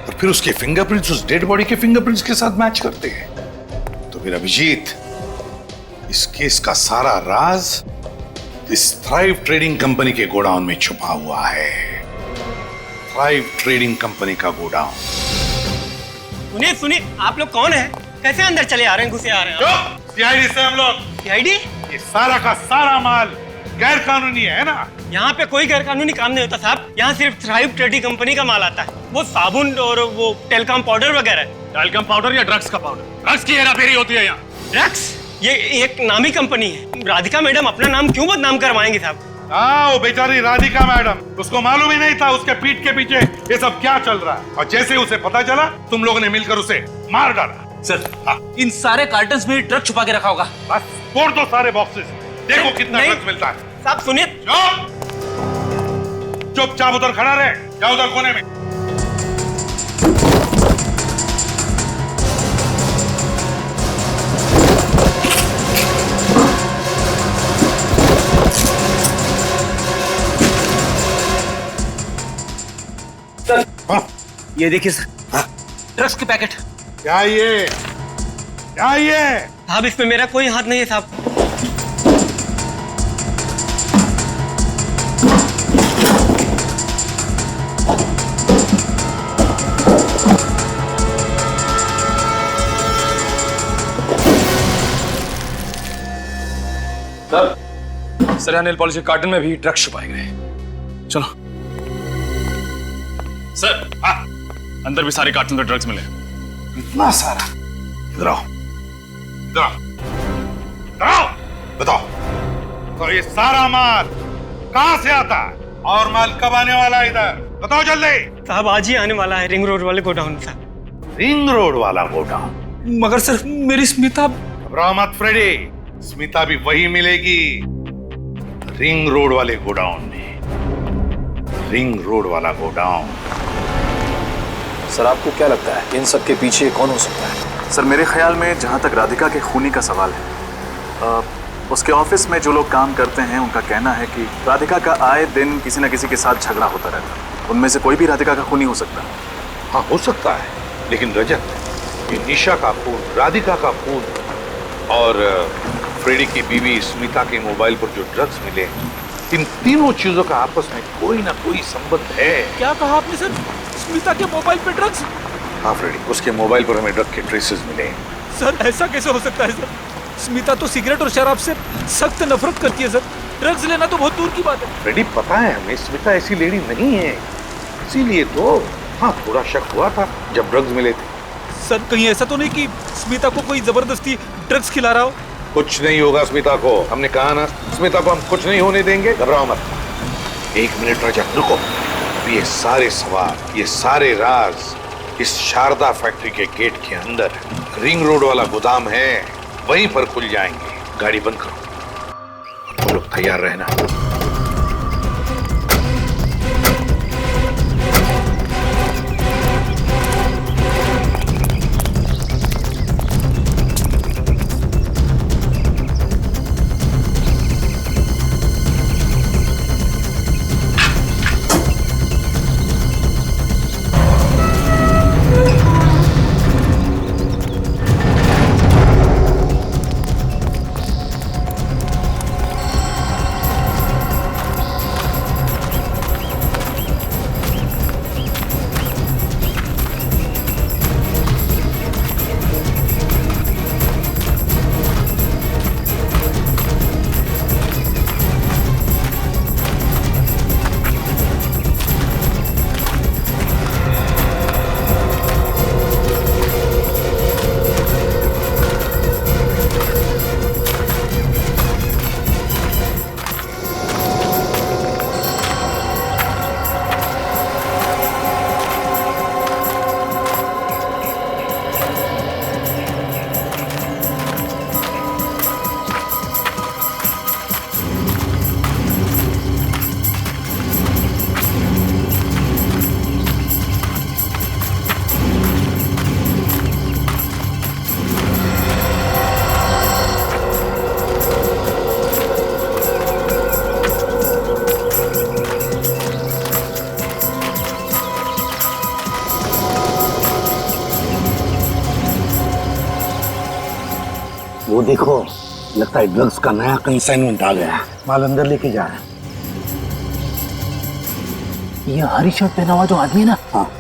और फिर उसके फिंगरप्रिंट्स उस डेड बॉडी के फिंगरप्रिंट्स के साथ मैच करते हैं। तो फिर अभिजीत, इस केस का सारा राज इस थ्राइव ट्रेडिंग कंपनी के गोडाउन में छुपा हुआ है। थ्राइव ट्रेडिंग कंपनी का गोडाउन। सुनिए, आप लोग कौन है? कैसे अंदर चले आ रहे हैं, घुसे आ रहे हैं? सीआईडी से हम लोग। सीआईडी? ये सारा का सारा माल गैर कानूनी है ना? यहाँ पे कोई गैर कानूनी काम नहीं होता साहब, यहाँ सिर्फ थ्राइव ट्रेडिंग कंपनी का माल आता है। वो साबुन और वो टेलकम पाउडर वगैरह। टेलकम पाउडर या ड्रग्स का पाउडर? ड्रग्स की हेराफेरी होती है यहाँ। ड्रग्स? ये एक नामी कंपनी है। राधिका मैडम अपना नाम क्यों बदनाम करवाएंगे साहब? हाँ, वो बेचारी राधिका मैडम, उसको मालूम ही नहीं था उसके पीठ के पीछे ये सब क्या चल रहा है। और जैसे उसे पता चला, तुम लोगों ने मिलकर उसे मार डाला। सर, इन सारे कार्टन्स में ट्रक छुपा के रखा होगा। बस फोड़ दो सारे बॉक्सेस, देखो कितना ड्रग्स मिलता है। साहब सुनिए। चुपचाप उधर खड़ा रहे, जाओ उधर कोने में। सर, ये देखिए सर, ड्रग्स के पैकेट। क्या ये? साहब इसमें मेरा कोई हाथ नहीं है साहब। सर, यहाँ नेल पॉलिश के कार्टन में भी ड्रग्स छुपाए गए। चलो सर। हाँ, अंदर भी सारे कार्टन में ड्रग्स मिले। इतना सारा? इधर आओ, इधर आओ, इधर आओ। बताओ, तो ये सारा माल कहाँ से आता है और माल कब आने वाला है इधर? बताओ जल्दी। साहब आज ही आने वाला है रिंग रोड वाले गोडाउन साहब। रिंग रोड वाला गोडाउन? मगर सर मेरी स्मिता। घबराओ मत फ्रेडी, स्मिता भी वही मिलेगी, रिंग रोड वाले गोडाउन में। रिंग रोड वाला गोडाउन। सर, आपको क्या लगता है इन सब के पीछे कौन हो सकता है? सर, मेरे ख्याल में जहाँ तक राधिका के खूनी का सवाल है, उसके ऑफिस में जो लोग काम करते हैं उनका कहना है कि राधिका का आए दिन किसी न किसी के साथ झगड़ा होता रहता है। उनमें से कोई भी राधिका का खूनी हो सकता है। हाँ, हो सकता है, लेकिन रजत, ये निशा का खून, राधिका का खून और फ्रेडी की बीवी स्मिता के मोबाइल पर जो ड्रग्स मिले, इन तीनों चीजों का आपस में कोई ना कोई संबंध है। क्या कहा आपने सर? स्मिता के मोबाइल पे ड्रग्स? हाँ फ्रेडी, उसके मोबाइल पर हमें ड्रग के ट्रेसेस मिले। सर ऐसा कैसे हो सकता है सर? स्मिता तो सिगरेट और शराब से सख्त नफरत करती है सर, ड्रग्स लेना तो बहुत दूर की बात है। फ्रेडी, पता है हमें स्मिता ऐसी लेडी नहीं है, इसीलिए तो हाँ थोड़ा शक हुआ था जब ड्रग्स मिले थे। सर कहीं ऐसा तो नहीं कि स्मिता को कोई जबरदस्ती ड्रग्स खिला रहा हो? कुछ नहीं होगा स्मिता को, हमने कहा ना स्मिता को हम कुछ नहीं होने देंगे, घबराओ मत। एक मिनट रजत रुको, ये सारे सवाल, ये सारे राज इस शारदा फैक्ट्री के गेट के अंदर रिंग रोड वाला गोदाम है, वहीं पर खुल जाएंगे। गाड़ी बंद करो, तुम लोग तैयार रहना। वो देखो, लगता है ड्रग्स का नया कंसाइनमेंट आ गया। माल अंदर लेके जा रहा है। ये हरी शर्ट पहना हुआ जो आदमी है ना, हाँ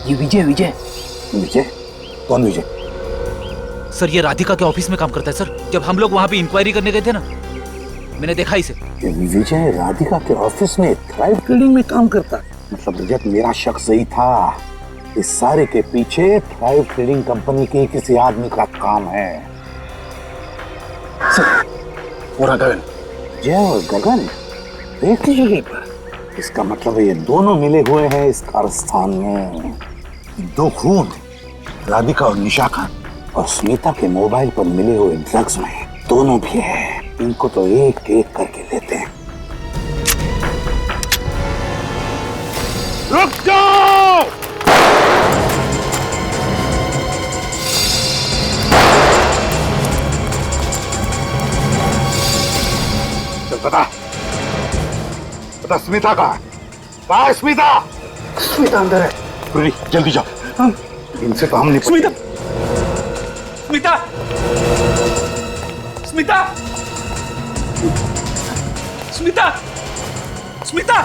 ये विजय। विजय? कौन विजय? सर ये राधिका के ऑफिस में काम करता है सर। जब हम लोग वहाँ पे इंक्वायरी करने गए थे ना, मैंने देखा इसे। विजय राधिका के ऑफिस में थ्राइव ट्रेडिंग में काम करता है। मतलब रजत, मेरा शक सही था। इस सारे के पीछे थ्राइव ट्रेडिंग कंपनी के किसी आदमी का काम है। और गगन, जय और गगन एक ही जगह पर। इसका मतलब ये दोनों मिले हुए हैं इस कारस्थान में। दो खून, राधिका और निशा का, और स्मिता के मोबाइल पर मिले हुए ड्रग्स में दोनों भी है। इनको तो एक एक करके लेते हैं। रुक जाओ! चल बता स्मिता कहाँ है? स्मिता अंदर है। प्रीति जल्दी जाओ, इनसे तो हम नहीं। स्मिता स्मिता स्मिता स्मिता स्मिता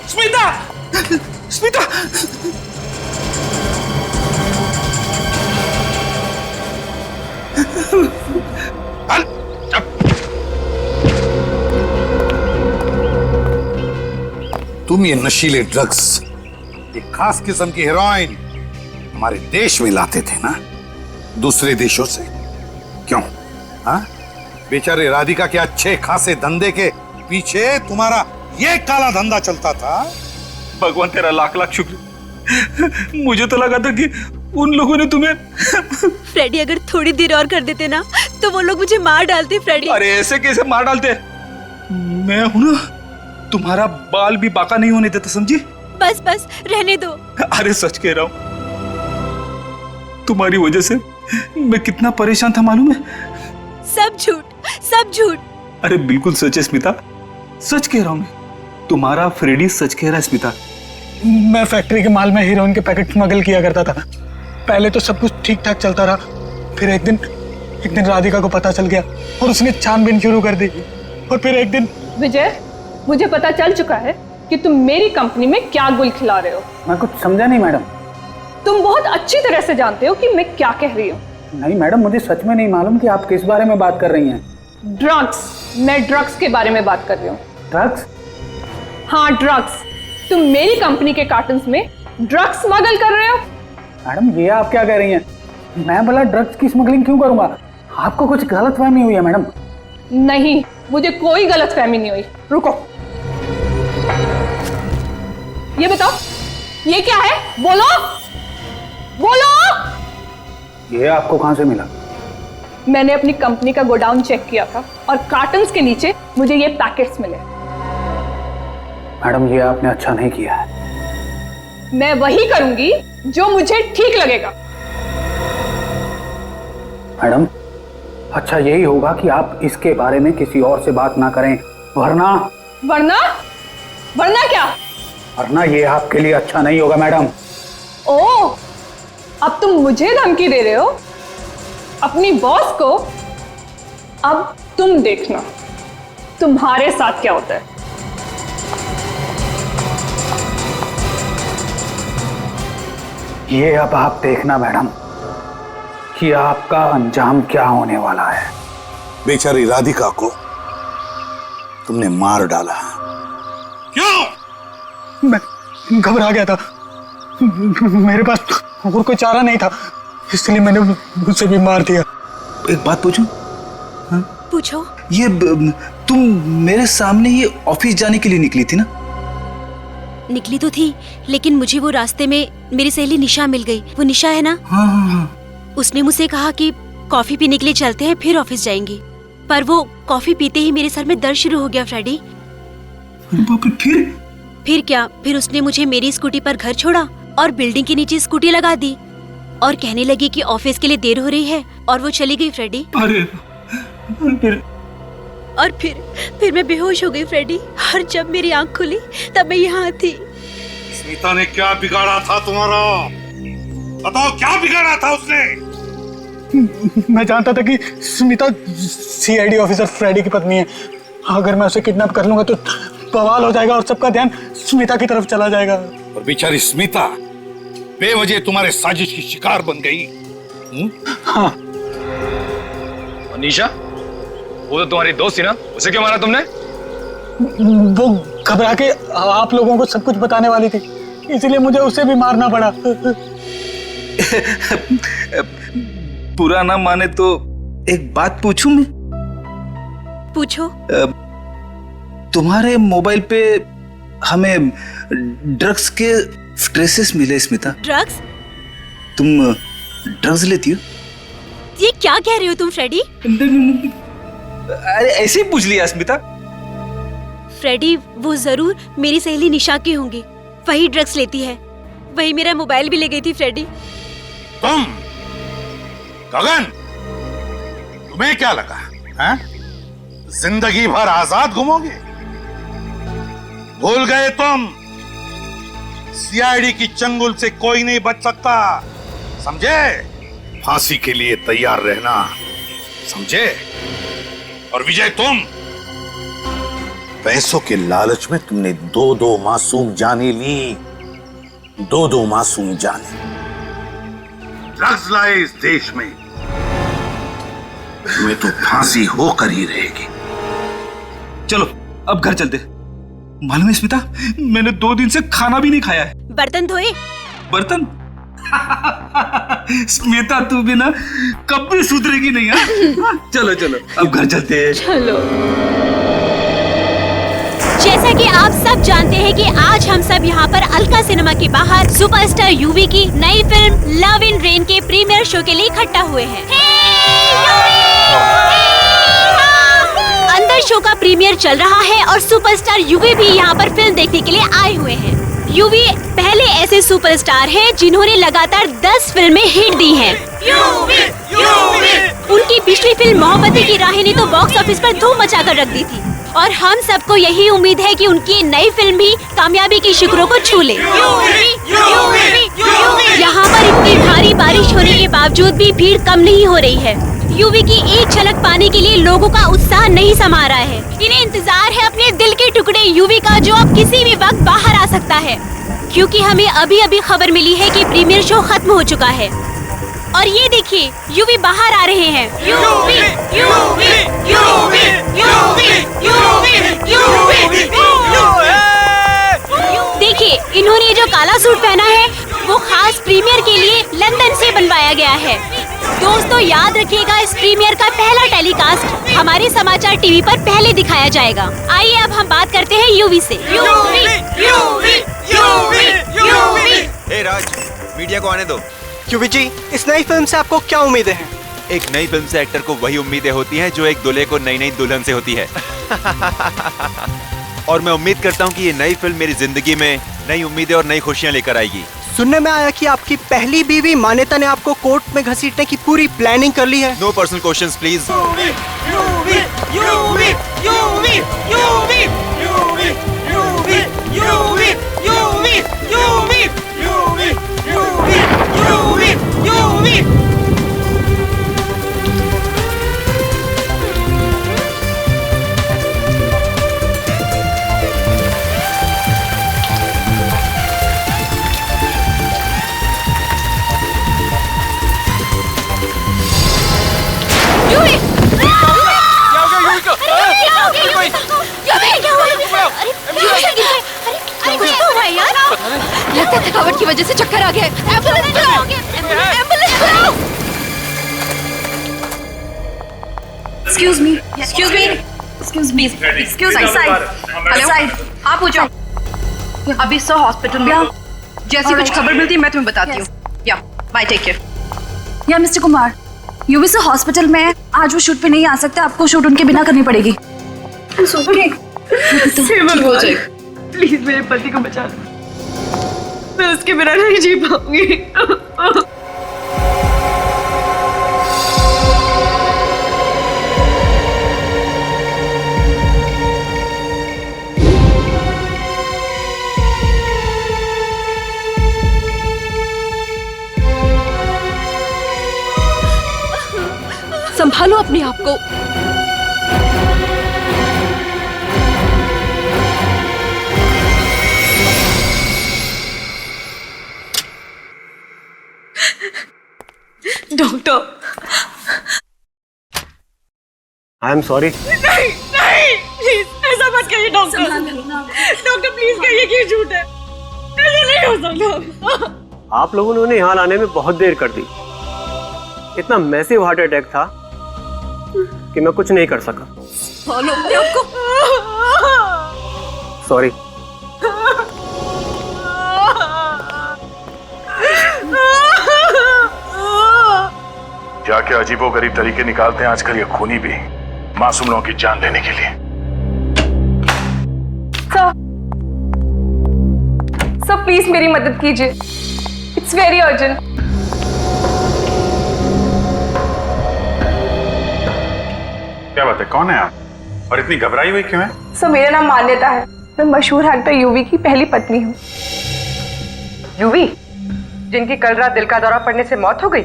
स्मिता स्मिता तुम ये नशीले ड्रग्स, एक खास किस्म की हेरोइन हमारे देश में लाते थे ना, दूसरे देशों से। क्यों? हाँ, बेचारे राधिका के अच्छे खासे धंधे के पीछे तुम्हारा ये काला धंधा चलता था। भगवान तेरा लाख लाख शुक्र। मुझे तो लगा था कि उन लोगों ने तुम्हें फ्रेडी, अगर थोड़ी देर और कर देते ना तो वो लोग मुझे मार डालते। फ्रेडी, अरे ऐसे कैसे मार डालते? मैं हूं ना, तुम्हारा बाल भी बाका नहीं होने देता, समझी? बस बस रहने दो। अरे सच कह रहा हूं, तुम्हारी वजह से मैं कितना परेशान था मालूम है? सब झूठ, सब झूठ। अरे बिल्कुल सच है स्मिता, सच कह रहा हूं मैं। तुम्हारा फ्रेडी सच कह रहा है स्मिता। मैं फैक्ट्री के माल में हीरोइन के पैकेट स्मगल किया करता था। पहले तो सब कुछ ठीक ठाक चलता रहा, फिर एक दिन राधिका को पता चल गया और उसने छानबीन शुरू कर दी। और फिर एक दिन विजय, मुझे पता चल चुका है कि तुम मेरी कंपनी में क्या गुल खिला रहे हो। मैं कुछ समझा नहीं मैडम। तुम बहुत अच्छी तरह से जानते हो कि मैं क्या कह रही हूँ। नहीं मैडम, मुझे सच में नहीं मालूम कि आप किस बारे में बात कर रही हैं। ड्रग्स, मैं ड्रग्स के बारे में बात कर रही हूँ। ड्रग्स? हाँ ड्रग्स। तुम मेरी कंपनी के कार्टन्स में ड्रग्स स्मगल कर रहे हो। मैडम ये आप क्या कह रही हैं? मैं भला ड्रग्स की स्मगलिंग क्यों करूंगा? आपको कुछ गलतफहमी हुई है मैडम। नहीं, मुझे कोई गलतफहमी नहीं हुई। रुको, ये बताओ ये क्या है? बोलो बोलो। ये आपको कहां से मिला? मैंने अपनी कंपनी का गोडाउन चेक किया था और कार्टन्स के नीचे मुझे ये पैकेट्स मिले। मैडम ये आपने अच्छा नहीं किया है। मैं वही करूंगी जो मुझे ठीक लगेगा। मैडम अच्छा यही होगा कि आप इसके बारे में किसी और से बात ना करें, वरना क्या? वरना ये आपके लिए अच्छा नहीं होगा मैडम। ओह, अब तुम मुझे धमकी दे रहे हो अपनी बॉस को? अब तुम देखना तुम्हारे साथ क्या होता है। ये अब आप देखना मैडम कि आपका अंजाम क्या होने वाला है। बेचारी राधिका को तुमने मार डाला। क्यों? मैं घबरा गया था, मेरे पास और कोई चारा नहीं था, इसलिए मैंने मुझसे भी मार दिया। एक बात पूछूं? हाँ? पूछो। ये तुम मेरे सामने ये ऑफिस जाने के लिए निकली थी ना? निकली तो थी, लेकिन मुझे वो रास्ते में मेरी सहेली निशा मिल गई। वो निशा है ना? हाँ। उसने मुझसे कहा कि कॉफी पीने के लिए चलते हैं, फिर ऑफिस जाएंगे। पर वो कॉफी पीते ही मेरे सर में दर्द शुरू हो गया फ्रेडी। फिर क्या? फिर उसने मुझे मेरी स्कूटी पर घर छोड़ा और बिल्डिंग के नीचे स्कूटी लगा दी और कहने लगी कि ऑफिस के लिए देर हो रही है, और वो चली गई फ्रेडी। फिर मैं बेहोश हो गई फ्रेडी, और जब मेरी आंख खुली तब मैं यहाँ थी। स्मिता ने क्या बिगाड़ा था तुम्हारा? बताओ क्या बिगाड़ा था उसने? मैं जानता था कि स्मिता सीआईडी ऑफिसर फ्रेडी की पत्नी है। अगर मैं उसे किडनैप कर लूंगा तो बवाल हो जाएगा और सबका ध्यान स्मिता की तरफ चला जाएगा। और बेचारी स्मिता बेवजह तुम्हारे साजिश की शिकार बन गई। हाँ। निशा, वो तो तुम्हारी दोस्त थी ना, उसे क्यों मारा तुमने? वो घबरा के आप लोगों को सब कुछ बताने वाली थी, इसलिए मुझे उसे भी मारना पड़ा। बुरा ना माने तो एक बात पूछूं मैं? पूछो। तुम्हारे मोबाइल पे हमें ड्रग्स के ट्रेसेस मिले स्मिता। ड्रग्स? तुम ड्रग्स लेती हो? ये क्या कह रहे हो तुम फ्रेडी? अरे ऐसे ही पूछ लिया स्मिता। फ्रेडी, वो जरूर मेरी सहेली निशा की होंगी, वही ड्रग्स लेती है, वही मेरा मोबाइल भी ले गई थी फ्रेडी। तुम गगन, तुम्हें क्या लगा है? जिंदगी भर आजाद घूमोगे? भूल गए तुम, सीआईडी की चंगुल से कोई नहीं बच सकता, समझे? फांसी के लिए तैयार रहना, समझे? और विजय, तुम पैसों के लालच में तुमने दो मासूम जाने ली, दो मासूम जाने। ड्रग्स लाए इस देश में, तुम्हें तो फांसी होकर ही रहेगी। चलो अब घर चलते। मालूम है स्मिता, मैंने 2 दिन से खाना भी नहीं खाया है। बर्तन धोए? बर्तन? स्मिता, तू भी ना कभी सुधरेगी नहीं। हाँ? चलो चलो अब घर चलते हैं। चलो। जैसा कि आप सब जानते हैं कि आज हम सब यहाँ पर अलका सिनेमा के बाहर सुपरस्टार यूवी की नई फिल्म लव इन रेन के प्रीमियर शो के लिए इकट्ठा हुए हैं। अंदर शो का प्रीमियर चल रहा है और सुपरस्टार यूवी भी यहाँ पर फिल्म देखने के लिए आए हुए हैं। यूवी पहले ऐसे सुपरस्टार हैं जिन्होंने लगातार 10 फिल्में हिट दी हैं। उनकी पिछली फिल्म मोहब्बतें की राहें ने तो बॉक्स ऑफिस पर धूम मचाकर रख दी थी और हम सबको यही उम्मीद है कि उनकी नई फिल्म भी कामयाबी की शिखरों को छू ले। यहाँ पर इतनी भारी बारिश होने के बावजूद भी भीड़ कम नहीं हो रही है। यूवी की एक झलक पाने के लिए लोगों का उत्साह नहीं समा रहा है। इन्हें इंतजार है अपने दिल के टुकड़े यूवी का, जो अब किसी भी वक्त बाहर आ सकता है, क्योंकि हमें अभी अभी खबर मिली है कि प्रीमियर शो खत्म हो चुका है। और ये देखिए, यूवी बाहर आ रहे हैं। यूवी, यूवी, यूवी, यूवी, यूवी, यूवी, देखिए, इन्होंने जो काला सूट पहना है वो खास प्रीमियर के लिए लंदन से बनवाया गया है। दोस्तों, याद रखिएगा, इस प्रीमियर का पहला टेलीकास्ट हमारे समाचार टीवी पर पहले दिखाया जाएगा। आइए अब हम बात करते हैं यूवी से। यूवी, यूवी, यूवी, यूवी। हे राज, मीडिया को आने दो। यूवी जी, इस नई फिल्म से आपको क्या उम्मीदें हैं? एक नई फिल्म से एक्टर को वही उम्मीदें होती हैं जो एक दूल्हे को नई नई दुल्हन से होती है। और मैं उम्मीद करता हूँ कि ये नई फिल्म मेरी जिंदगी में नई उम्मीदें और नई खुशियाँ लेकर आएगी। सुनने में आया कि आपकी पहली बीवी मान्यता ने आपको कोर्ट में घसीटने की पूरी प्लानिंग कर ली है। No personal questions please. लगता है थकावट की वजह से चक्कर आ गया। एम्बुलेंस बुलाओ, एम्बुलेंस बुलाओ। Excuse me, excuse me, excuse me, excuse me, side, hello side, हाँ पूछो। अभी सो हॉस्पिटल में, जैसी कुछ खबर मिलती है मैं तुम्हें बताती हूँ। या बाय, टेक केयर। या मिस्टर कुमार, यूवी से हॉस्पिटल में आज वो शूट पे नहीं आ सकते, आपको शूट उनके बिना करनी पड़ेगी। प्लीज मेरे पति को बचा दो, मैं उसके बिना नहीं जी पाऊंगी। संभालो अपने आप को। Doctor, I am sorry. नहीं नहीं, प्लीज ऐसा मत कहिए डॉक्टर। डॉक्टर प्लीज कहिए कि झूठ है, ऐसा नहीं हो सकता। आप लोगों ने उन्हें यहाँ लाने में बहुत देर कर दी। इतना मैसिव हार्ट अटैक था कि मैं कुछ नहीं कर सका। फॉलो अपने आप को। सॉरी। क्या अजीबोगरीब तरीके निकालते हैं आजकल ये खूनी भी, मासूम लोगों की जान लेने के लिए। सर प्लीज मेरी मदद कीजिए, इट्स वेरी अर्जेंट। क्या बात है, कौन है आप और इतनी घबराई हुई क्यों है? सर मेरा नाम मान्यता है, मैं मशहूर एक्टर यूवी की पहली पत्नी हूँ। यूवी, जिनकी कल रात दिल का दौरा पड़ने से मौत हो गई?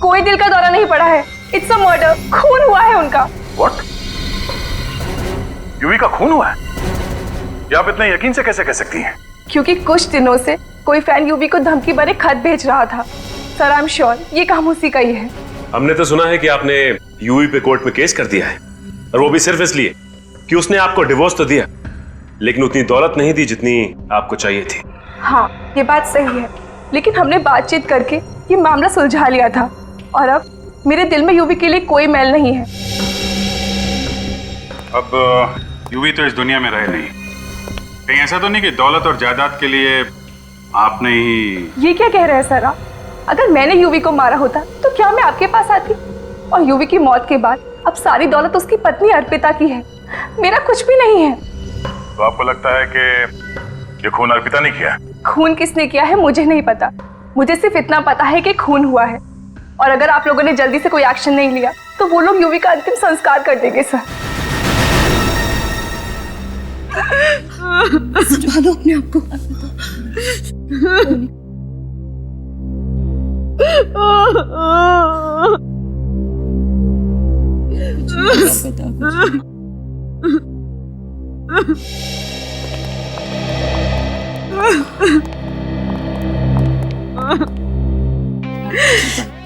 कोई दिल का दौरा नहीं पड़ा है, इट्स अ मर्डर, खून हुआ है उनका। What? यूवी का खून हुआ है? ये आप इतने यकीन से कैसे कह सकती हैं? क्योंकि कुछ दिनों से कोई फैन यूवी को धमकी भरे खत भेज रहा था। सर आई एम श्योर ये काम उसी का ही है। हमने तो सुना है कि आपने यूवी पे कोर्ट में केस कर दिया है, और वो भी सिर्फ इसलिए कि उसने आपको डिवोर्स तो दिया, लेकिन उतनी दौलत नहीं दी जितनी आपको चाहिए थी। हाँ ये बात सही है, लेकिन हमने बातचीत करके ये मामला सुलझा लिया था, और अब मेरे दिल में यूवी के लिए कोई मैल नहीं है। अब यूवी तो इस दुनिया में रहे नहीं, कहीं ऐसा तो नहीं कि दौलत और जायदाद के लिए आपने ही... ये क्या कह रहे हैं सर आप? अगर मैंने यूवी को मारा होता तो क्या मैं आपके पास आती? और यूवी की मौत के बाद अब सारी दौलत उसकी पत्नी अर्पिता की है, मेरा कुछ भी नहीं है। तो आपको लगता है कि ये खून अर्पिता ने किया? खून किसने किया है मुझे नहीं पता, मुझे सिर्फ इतना पता है कि खून हुआ है, और अगर आप लोगों ने जल्दी से कोई एक्शन नहीं लिया तो वो लोग यूवी का अंतिम संस्कार कर देंगे सर। संभालो अपने आप को।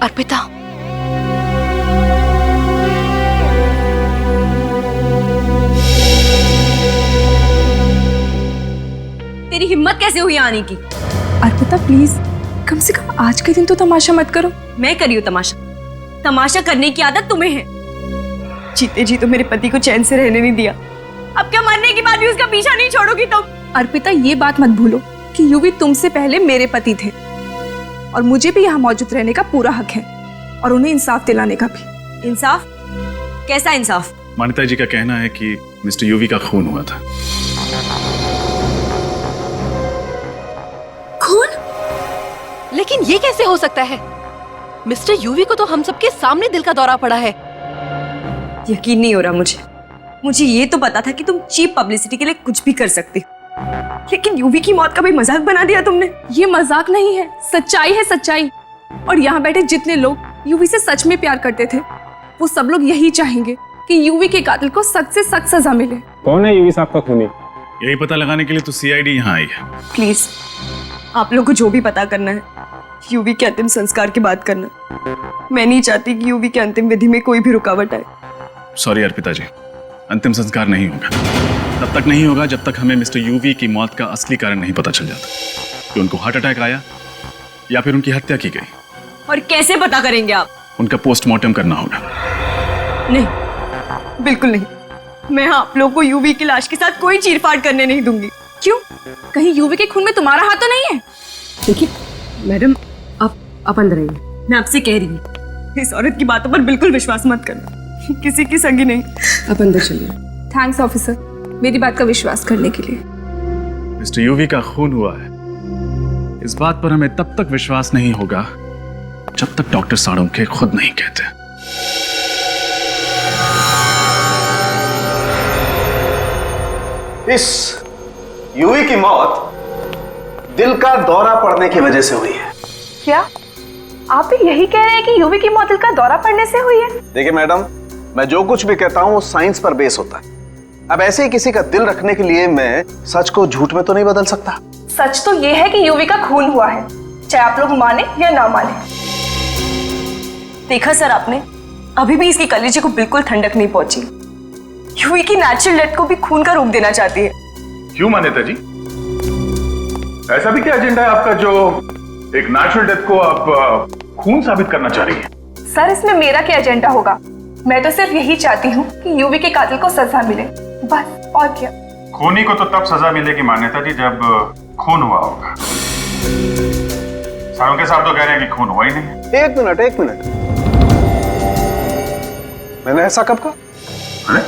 अर्पिता, तेरी हिम्मत कैसे हुई आने की? अर्पिता प्लीज कम से कम आज के दिन तो तमाशा मत करो। मैं करी हूँ तमाशा? तमाशा करने की आदत तुम्हें है। जीते जी तो मेरे पति को चैन से रहने नहीं दिया, अब क्या मरने के बाद भी उसका पीछा नहीं छोड़ोगी तुम? अर्पिता ये बात मत भूलो कि यूवी तुमसे पहले मेरे पति थे, और मुझे भी यहाँ मौजूद रहने का पूरा हक है, और उन्हें इंसाफ दिलाने का भी। इंसाफ? कैसा इंसाफ? मान्यता जी का कहना है कि मिस्टर यूवी का खून हुआ था। खून? लेकिन ये कैसे हो सकता है? मिस्टर यूवी को तो हम सबके सामने दिल का दौरा पड़ा है। यकीन नहीं हो रहा मुझे ये तो पता था कि तुम चीप पब्लिसिटी के लिए कुछ भी कर सकती हो, लेकिन यूवी की मौत का भी मजाक बना दिया तुमने। ये मजाक नहीं है, सच्चाई है सच्चाई। और यहाँ बैठे जितने लोग यूवी से सच में प्यार करते थे, वो सब लोग यही चाहेंगे कि यूवी के कातिल को सख्त से सख्त सजा मिले। कौन है यूवी साहब का खूनी? यही पता लगाने के लिए तो सीआईडी यहाँ आई है। प्लीज आप लोग को जो भी पता करना है, यूवी के अंतिम संस्कार की बात करना। मैं नहीं चाहती कि यूवी के अंतिम विधि में कोई भी रुकावट आए। सॉरी अर्पिता जी, अंतिम संस्कार नहीं होगा। तब तक नहीं होगा जब तक हमें मिस्टर यूवी की मौत का असली कारण नहीं पता चल जाता कि उनको हार्ट अटैक आया या फिर उनकी हत्या की गई। और कैसे पता करेंगे आप? उनका पोस्टमार्टम करना होगा। नहीं, बिल्कुल नहीं। मैं आप लोगों को यूवी की लाश के साथ कोई चीरफाड़ करने नहीं दूंगी। क्यों? कहीं यूवी के खून में तुम्हारा हाथ तो नहीं है? देखिए मैडम, आप अंदर आइए। मैं आपसे कह रही हूँ, इस औरत की बातों पर बिल्कुल विश्वास मत करना, किसी की संगी नहीं। आप अंदर चलिए। थैंक्स ऑफिसर, मेरी बात का विश्वास करने के लिए। मिस्टर यूवी का खून हुआ है, इस बात पर हमें तब तक विश्वास नहीं होगा जब तक डॉक्टर साळुंखे खुद नहीं कहते। इस यूवी की मौत दिल का दौरा पड़ने की वजह से हुई है। क्या आप भी यही कह रहे हैं कि यूवी की मौत दिल का दौरा पड़ने से हुई है? देखिए मैडम, मैं जो कुछ भी कहता हूँ वो साइंस पर बेस होता है। अब ऐसे ही किसी का दिल रखने के लिए मैं सच को झूठ में तो नहीं बदल सकता। सच तो ये है कि यूवी का खून हुआ है, चाहे आप लोग माने या ना माने। देखा सर आपने, अभी भी इसकी कलेजे को बिल्कुल ठंडक नहीं पहुंची। यूवी की नेचुरल डेथ को भी खून का रूप देना चाहती है। क्यों मान्यता जी, ऐसा भी क्या एजेंडा है आपका जो एक नेचुरल डेथ को आप खून साबित करना चाह रही है? सर इसमें मेरा क्या एजेंडा होगा? मैं तो सिर्फ यही चाहती हूँ कि यूवी के कातिल को सजा मिले, बस, और क्या। खूनी को तो तब सजा मिलेगी मान्यता जी जब खून हुआ होगा। सारों साहब तो कह रहे हैं कि खून हुआ ही नहीं है। एक मिनट, मैंने ऐसा कब कहा? अरे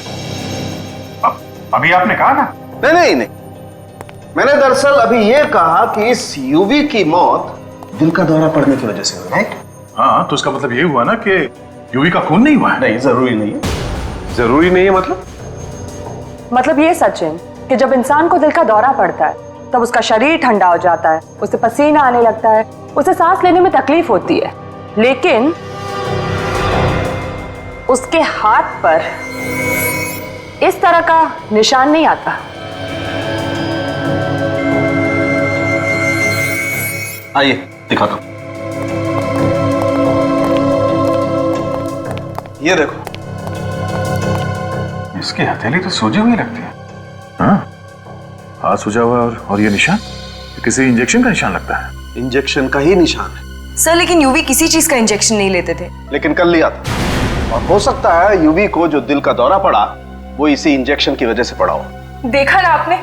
अभी आपने कहा ना। नहीं, मैंने दरअसल अभी ये कहा कि इस यूवी की मौत दिल का दौरा पड़ने की वजह से हुई, राइट? हाँ, तो उसका मतलब ये हुआ ना कि यूवी का खून नहीं हुआ है। नहीं, जरूरी नहीं है। जरूरी नहीं है मतलब ये सच है कि जब इंसान को दिल का दौरा पड़ता है तब उसका शरीर ठंडा हो जाता है, उसे पसीना आने लगता है, उसे सांस लेने में तकलीफ होती है, लेकिन उसके हाथ पर इस तरह का निशान नहीं आता। आइए दिखाता हूं। ये देखो, इसकी हथेली तो सूजी हुई लगती है। हाँ, हाथ सूजा हुआ और ये निशान किसी इंजेक्शन का निशान लगता है। इंजेक्शन का ही निशान है सर, लेकिन यूवी किसी चीज का इंजेक्शन नहीं लेते थे। लेकिन कर लिया था, और हो सकता है यूवी को जो दिल का दौरा पड़ा वो इसी इंजेक्शन की वजह से पड़ा हो। देखा ना आपने,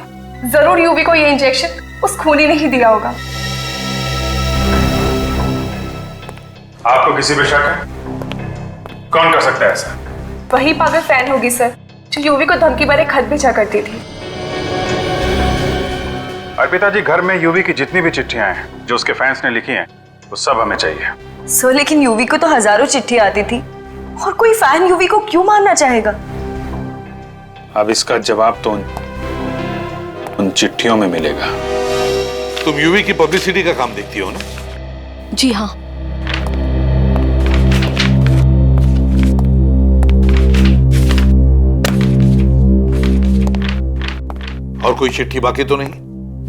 जरूर यूवी को ये इंजेक्शन उस खूनी ने ही दिया होगा। आपको किसी पे शक है? कौन कर सकता है ऐसा? वही पागल फैन होगी सर, जो यूवी को धमकी भरे खत भेजा करती थी। अर्पिता जी, घर में यूवी की जितनी भी चिट्ठियां हैं जो उसके फैंस ने लिखी हैं वो सब हमें चाहिए। सर, लेकिन यूवी को तो हजारों चिट्ठी आती थी, और कोई फैन यूवी को क्यों मारना चाहेगा? अब इसका जवाब तो उन चिट्ठियों में मिलेगा। तुम यूवी की पब्लिसिटी का काम देखती हो ना? जी हाँ। और कोई चिट्ठी बाकी तो नहीं?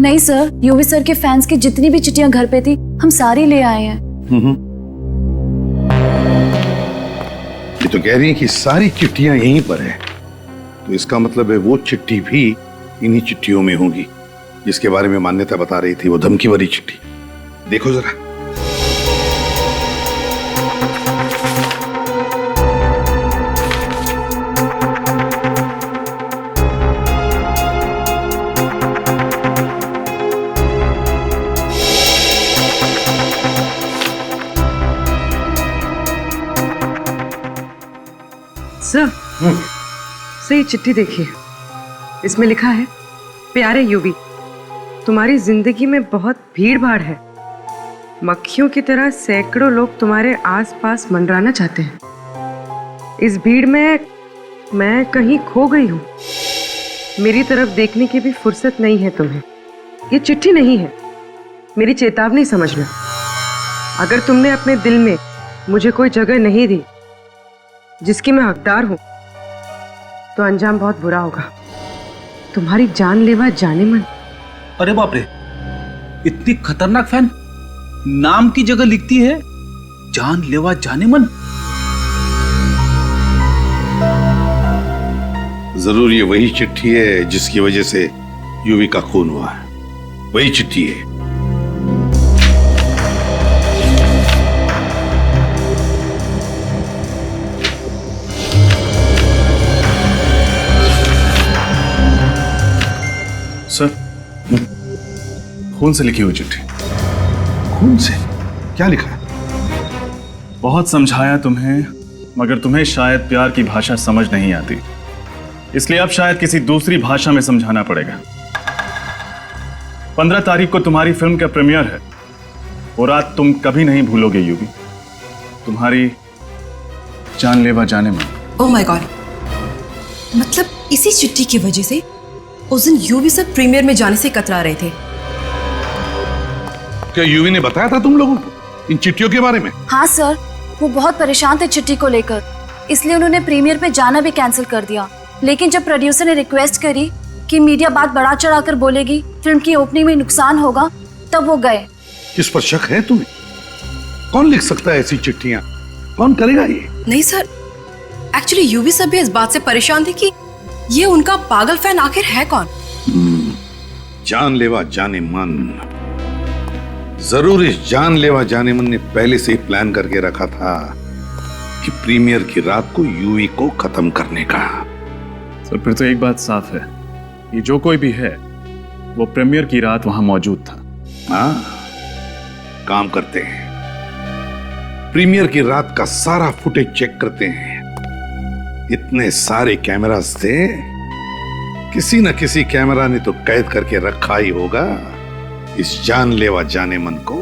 नहीं सर, यूवी सर के फैंस की जितनी भी चिट्ठियां घर पे थी हम सारी ले आए हैं। ये तो कह रही है कि सारी चिट्ठियां यहीं पर है, तो इसका मतलब है वो चिट्ठी भी इन्हीं चिट्ठियों में होगी जिसके बारे में मान्यता बता रही थी, वो धमकी भरी चिट्ठी। देखो जरा। सर, ये चिट्ठी देखिए, इसमें लिखा है, प्यारे यूवी, तुम्हारी जिंदगी में बहुत भीड़ भाड़ है। मक्खियों की तरह सैकड़ों लोग तुम्हारे आसपास मंडराना चाहते हैं। इस भीड़ में मैं कहीं खो गई हूँ। मेरी तरफ देखने की भी फुर्सत नहीं है तुम्हें। ये चिट्ठी नहीं है, मेरी चेतावनी समझना। अगर तुमने अपने दिल में मुझे कोई जगह नहीं दी जिसकी मैं हकदार हूं, तो अंजाम बहुत बुरा होगा। तुम्हारी जानलेवा जाने मन। अरे बाप रे, इतनी खतरनाक फैन, नाम की जगह लिखती है जानलेवा जाने मन। जरूर ये वही चिट्ठी है जिसकी वजह से यूवी का खून हुआ है। वही चिट्ठी है। सर, खून से लिखी हुई चिट्ठी। खून से? क्या लिखा है? बहुत समझाया तुम्हें, मगर तुम्हें शायद प्यार की भाषा समझ नहीं आती, इसलिए अब शायद किसी दूसरी भाषा में समझाना पड़ेगा। 15 तारीख को तुम्हारी फिल्म का प्रीमियर है। वो रात तुम कभी नहीं भूलोगे यूवी, तुम्हारी जानलेवा जाने मन। ओह माय गॉड, मतलब इसी चिट्ठी की वजह से उस दिन यूवी सर प्रीमियर में जाने से कतरा रहे थे। क्या यूवी ने बताया था तुम लोगों को? इन चिट्ठियों के बारे में? हाँ सर, वो बहुत परेशान थे चिट्ठी को लेकर, इसलिए उन्होंने प्रीमियर पे जाना भी कैंसिल कर दिया। लेकिन जब प्रोड्यूसर ने रिक्वेस्ट करी कि मीडिया बात बढ़ा चढ़ाकर बोलेगी, फिल्म की ओपनिंग में नुकसान होगा, तब वो गए। किस पर शक है तुम्हें? कौन लिख सकता है ऐसी चिट्ठियां? कौन करेगा ये? नहीं सर, एक्चुअली यूवी सब भी इस बात से परेशान थे कि ये उनका पागल फैन आखिर है कौन। जानलेवा जाने मन। जरूर इस जानलेवा जाने मन ने पहले से ही प्लान करके रखा था कि प्रीमियर की रात को यूवी को खत्म करने का। सर फिर तो एक बात साफ है, ये जो कोई भी है वो प्रीमियर की रात वहां मौजूद था। हाँ, काम करते हैं, प्रीमियर की रात का सारा फुटेज चेक करते हैं। इतने सारे कैमरास थे, किसी न किसी कैमरा ने तो कैद करके रखा ही होगा इस जानलेवा जाने मन को।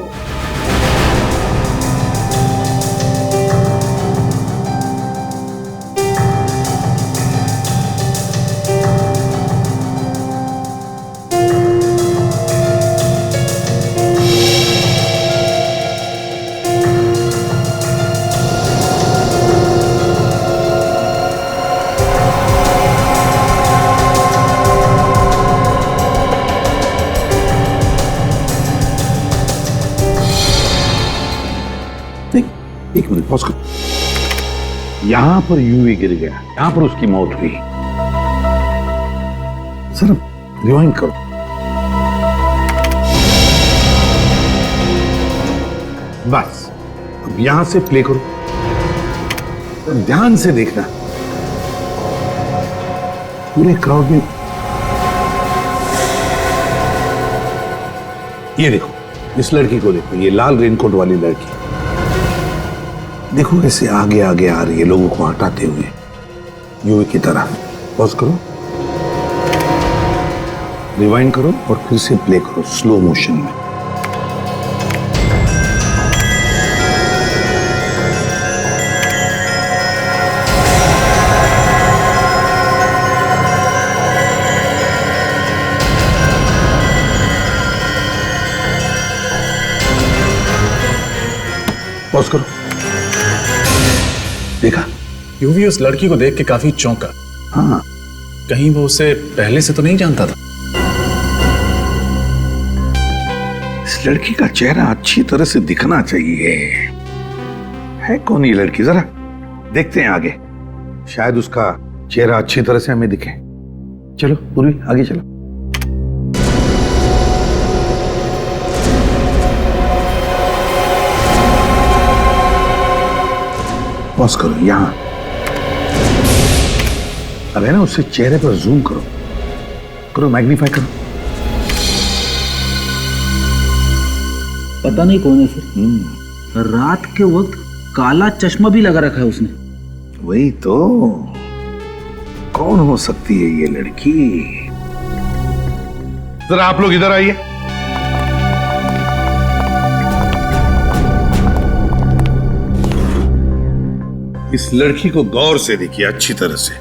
एक मिनट पॉज करो। यहां पर यूवी गिर गया, यहां पर उसकी मौत हुई। सर रिवाइंड करो। बस अब यहां से प्ले करो, तो ध्यान से देखना। पूरे क्राउड में ये देखो, इस लड़की को देखो, ये लाल रेनकोट वाली लड़की देखो कैसे आगे आगे आ रही है लोगों को हटाते हुए यूवी की तरह। पॉज करो, रिवाइंड करो और फिर से प्ले करो स्लो मोशन में। पॉज करो। देखा? यूवी उस लड़की को देख के काफी चौंका। हाँ, कहीं वो उसे पहले से तो नहीं जानता था। इस लड़की का चेहरा अच्छी तरह से दिखना चाहिए। है कौन ये लड़की? जरा देखते हैं आगे, शायद उसका चेहरा अच्छी तरह से हमें दिखे। चलो पूर्वी आगे चलो। पॉज करो यहां। अब है ना, उससे चेहरे पर जूम करो, करो मैग्नीफाई करो। पता नहीं कौन है सर। रात के वक्त काला चश्मा भी लगा रखा है उसने। वही तो, कौन हो सकती है ये लड़की? जरा आप लोग इधर आइए। इस लड़की को गौर से देखिए, अच्छी तरह से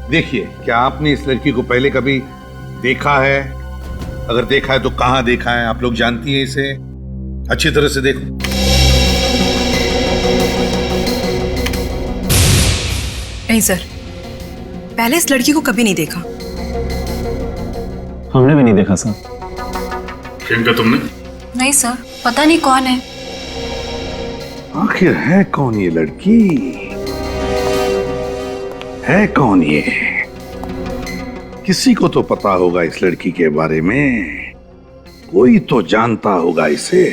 देखिए। क्या आपने इस लड़की को पहले कभी देखा है? अगर देखा है तो कहां देखा है? आप लोग जानती है इसे? अच्छी तरह से देखो। नहीं सर, पहले इस लड़की को कभी नहीं देखा। हमने भी नहीं देखा सर। प्रियंका तुमने? नहीं सर, पता नहीं कौन है। आखिर है कौन ये लड़की? है कौन ये? किसी को तो पता होगा इस लड़की के बारे में, कोई तो जानता होगा इसे।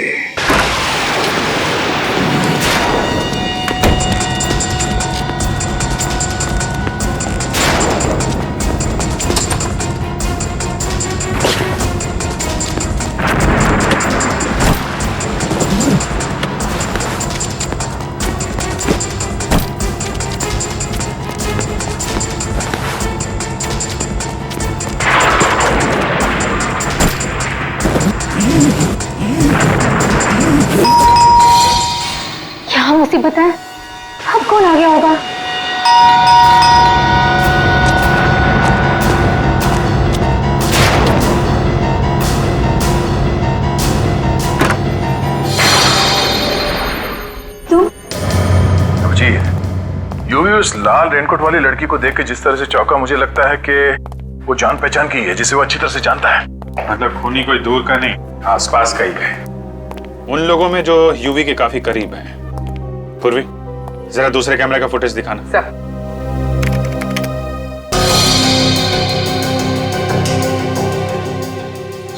मुसीबत है, अब कौन आ गया होगा? यूवी उस लाल रेनकोट वाली लड़की को देख के जिस तरह से चौंका, मुझे लगता है कि वो जान पहचान की है जिसे वो अच्छी तरह से जानता है। मतलब खूनी कोई दूर का नहीं, आसपास का ही है। उन लोगों में जो यूवी के काफी करीब है। पूर्वी, जरा दूसरे कैमरे का फुटेज दिखाना। सर।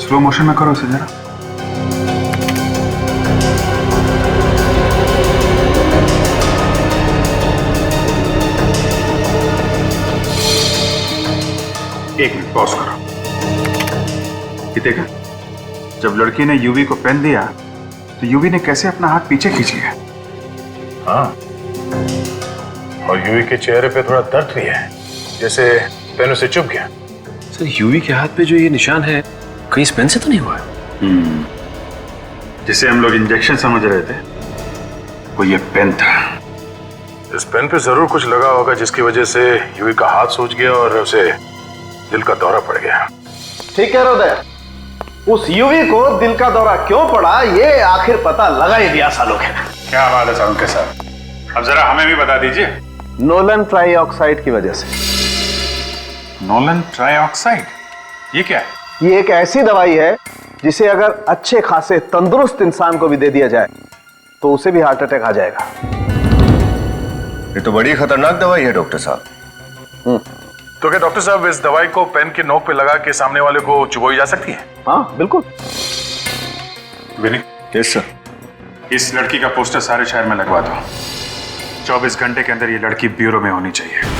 स्लो मोशन में करो इसे जरा। एक मिनट पॉज करो। ये देखा, जब लड़की ने यूवी को पेन दिया तो यूवी ने कैसे अपना हाथ पीछे खींच लिया। हाँ, और यूवी के चेहरे पे थोड़ा दर्द भी है, जैसे पेन उसे चुभ गया। सर, यूवी के हाथ पे जो ये निशान है, कहीं इस पेन से तो नहीं हुआ है? जिसे हम लोग इंजेक्शन समझ रहे थे, वो ये पेन था। इस पेन पे जरूर कुछ लगा होगा जिसकी वजह से यूवी का हाथ सूज गया और उसे दिल का दौरा पड़ गया। ठीक कह रहे हो उदय। उस यूवी को दिल का दौरा क्यों पड़ा, ये आखिर पता लगा ही दिया सालों के। क्या बात है साहब के साथ, अब जरा हमें भी बता दीजिए। नोलन ट्राइऑक्साइड की वजह से। नोलन ट्राइऑक्साइड, ये क्या है? ये एक ऐसी दवाई है जिसे अगर अच्छे खासे तंदुरुस्त इंसान को भी दे दिया जाए तो उसे भी हार्ट अटैक आ जाएगा। ये तो बड़ी खतरनाक दवाई है डॉक्टर साहब। तो क्या डॉक्टर साहब इस दवाई को पेन के नोक पे लगा के सामने वाले को चुभोई जा सकती है? हाँ बिल्कुल। विनी, यस सर। इस लड़की का पोस्टर सारे शहर में लगवा दो। 24 घंटे के अंदर ये लड़की ब्यूरो में होनी चाहिए।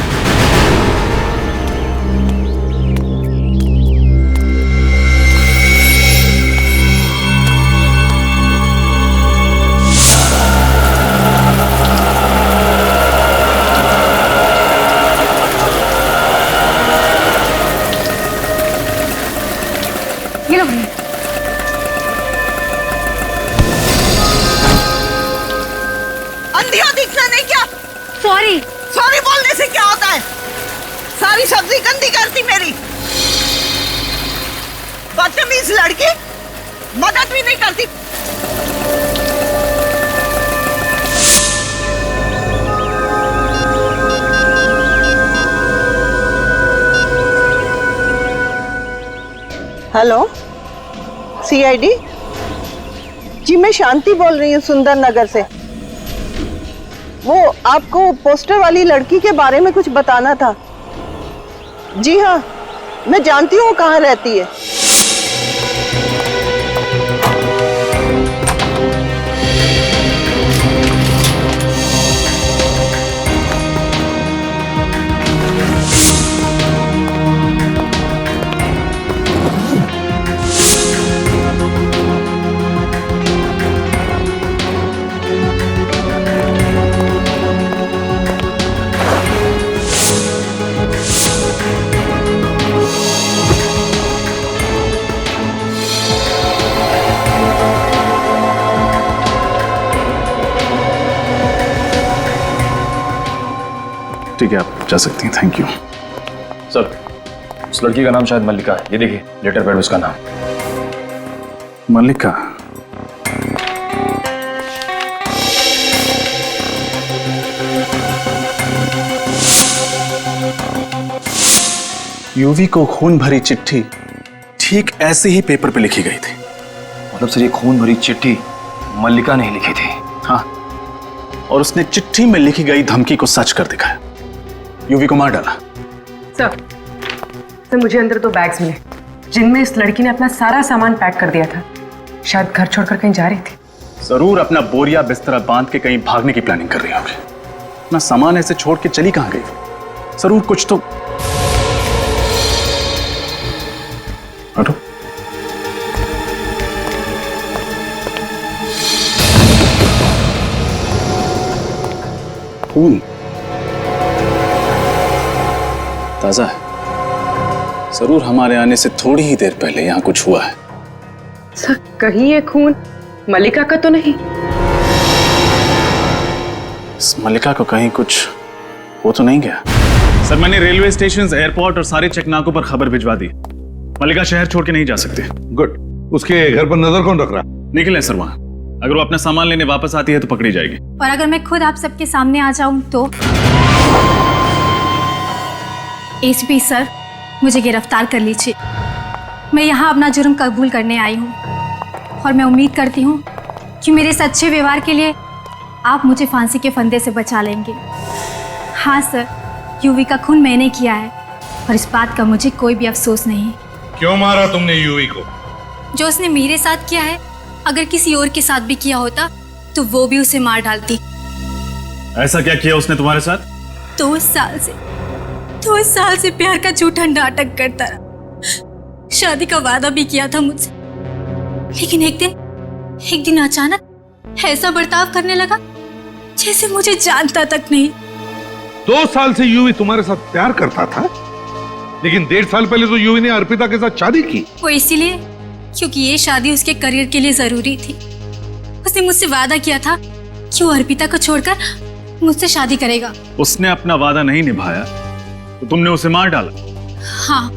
अंधिया दिखना नहीं क्या? सॉरी। सॉरी बोलने से क्या होता है? सारी सब्जी गंदी करती मेरी। बदतमीज लड़की, मदद भी नहीं करती। हेलो, सीआईडी जी, मैं शांति बोल रही हूँ सुंदर नगर से। वो आपको पोस्टर वाली लड़की के बारे में कुछ बताना था। जी हाँ, मैं जानती हूँ कहाँ रहती है। ठीक है, आप जा सकती हैं। Thank you sir. उस लड़की का नाम शायद मल्लिका है। ये देखिए लेटर पैड उसका नाम। मल्लिका? यूवी को खून भरी चिट्ठी ठीक ऐसे ही पेपर पे लिखी गई थी। मतलब सर, ये खून भरी चिट्ठी मल्लिका ने ही लिखी थी? हाँ, और उसने चिट्ठी में लिखी गई धमकी को सच कर दिखाया। यूवी को मार डाला। सर, मुझे अंदर 2 बैग्स मिले जिनमें इस लड़की ने अपना सारा सामान पैक कर दिया था। शायद घर छोड़कर कहीं जा रही थी। जरूर अपना बोरिया बिस्तरा बांध के कहीं भागने की प्लानिंग कर रही होगी। अपना सामान ऐसे छोड़ के चली कहां गई? जरूर कुछ तो। हटो। खून ताजा है। जरूर हमारे आने से थोड़ी ही देर पहले यहां कुछ हुआ है। सर, कहीं ये खून मल्लिका का तो नहीं? इस मल्लिका को कहीं कुछ हो तो नहीं गया? सर, मैंने रेलवे स्टेशन, एयरपोर्ट और सारे चेकनाकों पर खबर भिजवा दी। मल्लिका शहर छोड़ के नहीं जा सकते। गुड। उसके घर पर नजर कौन रख रहा? निखिल है सर वहां। अगर वो अपना सामान लेने वापस आती है तो पकड़ी जाएगी। और अगर मैं खुद आप सबके सामने आ जाऊं तो? एसपी सर, मुझे गिरफ्तार कर लीजिए। मैं यहाँ अपना जुर्म कबूल करने आई हूँ और मैं उम्मीद करती हूँ कि मेरे इस अच्छे व्यवहार के लिए आप मुझे फांसी के फंदे से बचा लेंगे। हाँ सर, यूवी का खून मैंने किया है और इस बात का मुझे कोई भी अफसोस नहीं। क्यों मारा तुमने यूवी को? जो उसने मेरे साथ किया है, अगर किसी और के साथ भी किया होता तो वो भी उसे मार डालती। ऐसा क्या किया उसने तुम्हारे साथ? 2 साल से प्यार का झूठा नाटक करता रहा। शादी का वादा भी किया था मुझसे, लेकिन एक दिन अचानक ऐसा बर्ताव करने लगा जैसे मुझे जानता तक नहीं। 2 साल से यूवी तुम्हारे साथ प्यार करता था, लेकिन 1.5 साल पहले तो यूवी ने अर्पिता के साथ शादी की। वो इसीलिए क्योंकि ये शादी उसके करियर के लिए जरूरी थी। उसने मुझसे वादा किया था कि वो अर्पिता को छोड़कर मुझसे शादी करेगा। उसने अपना वादा नहीं निभाया तो तुमने उसे मार डाला? हाँ।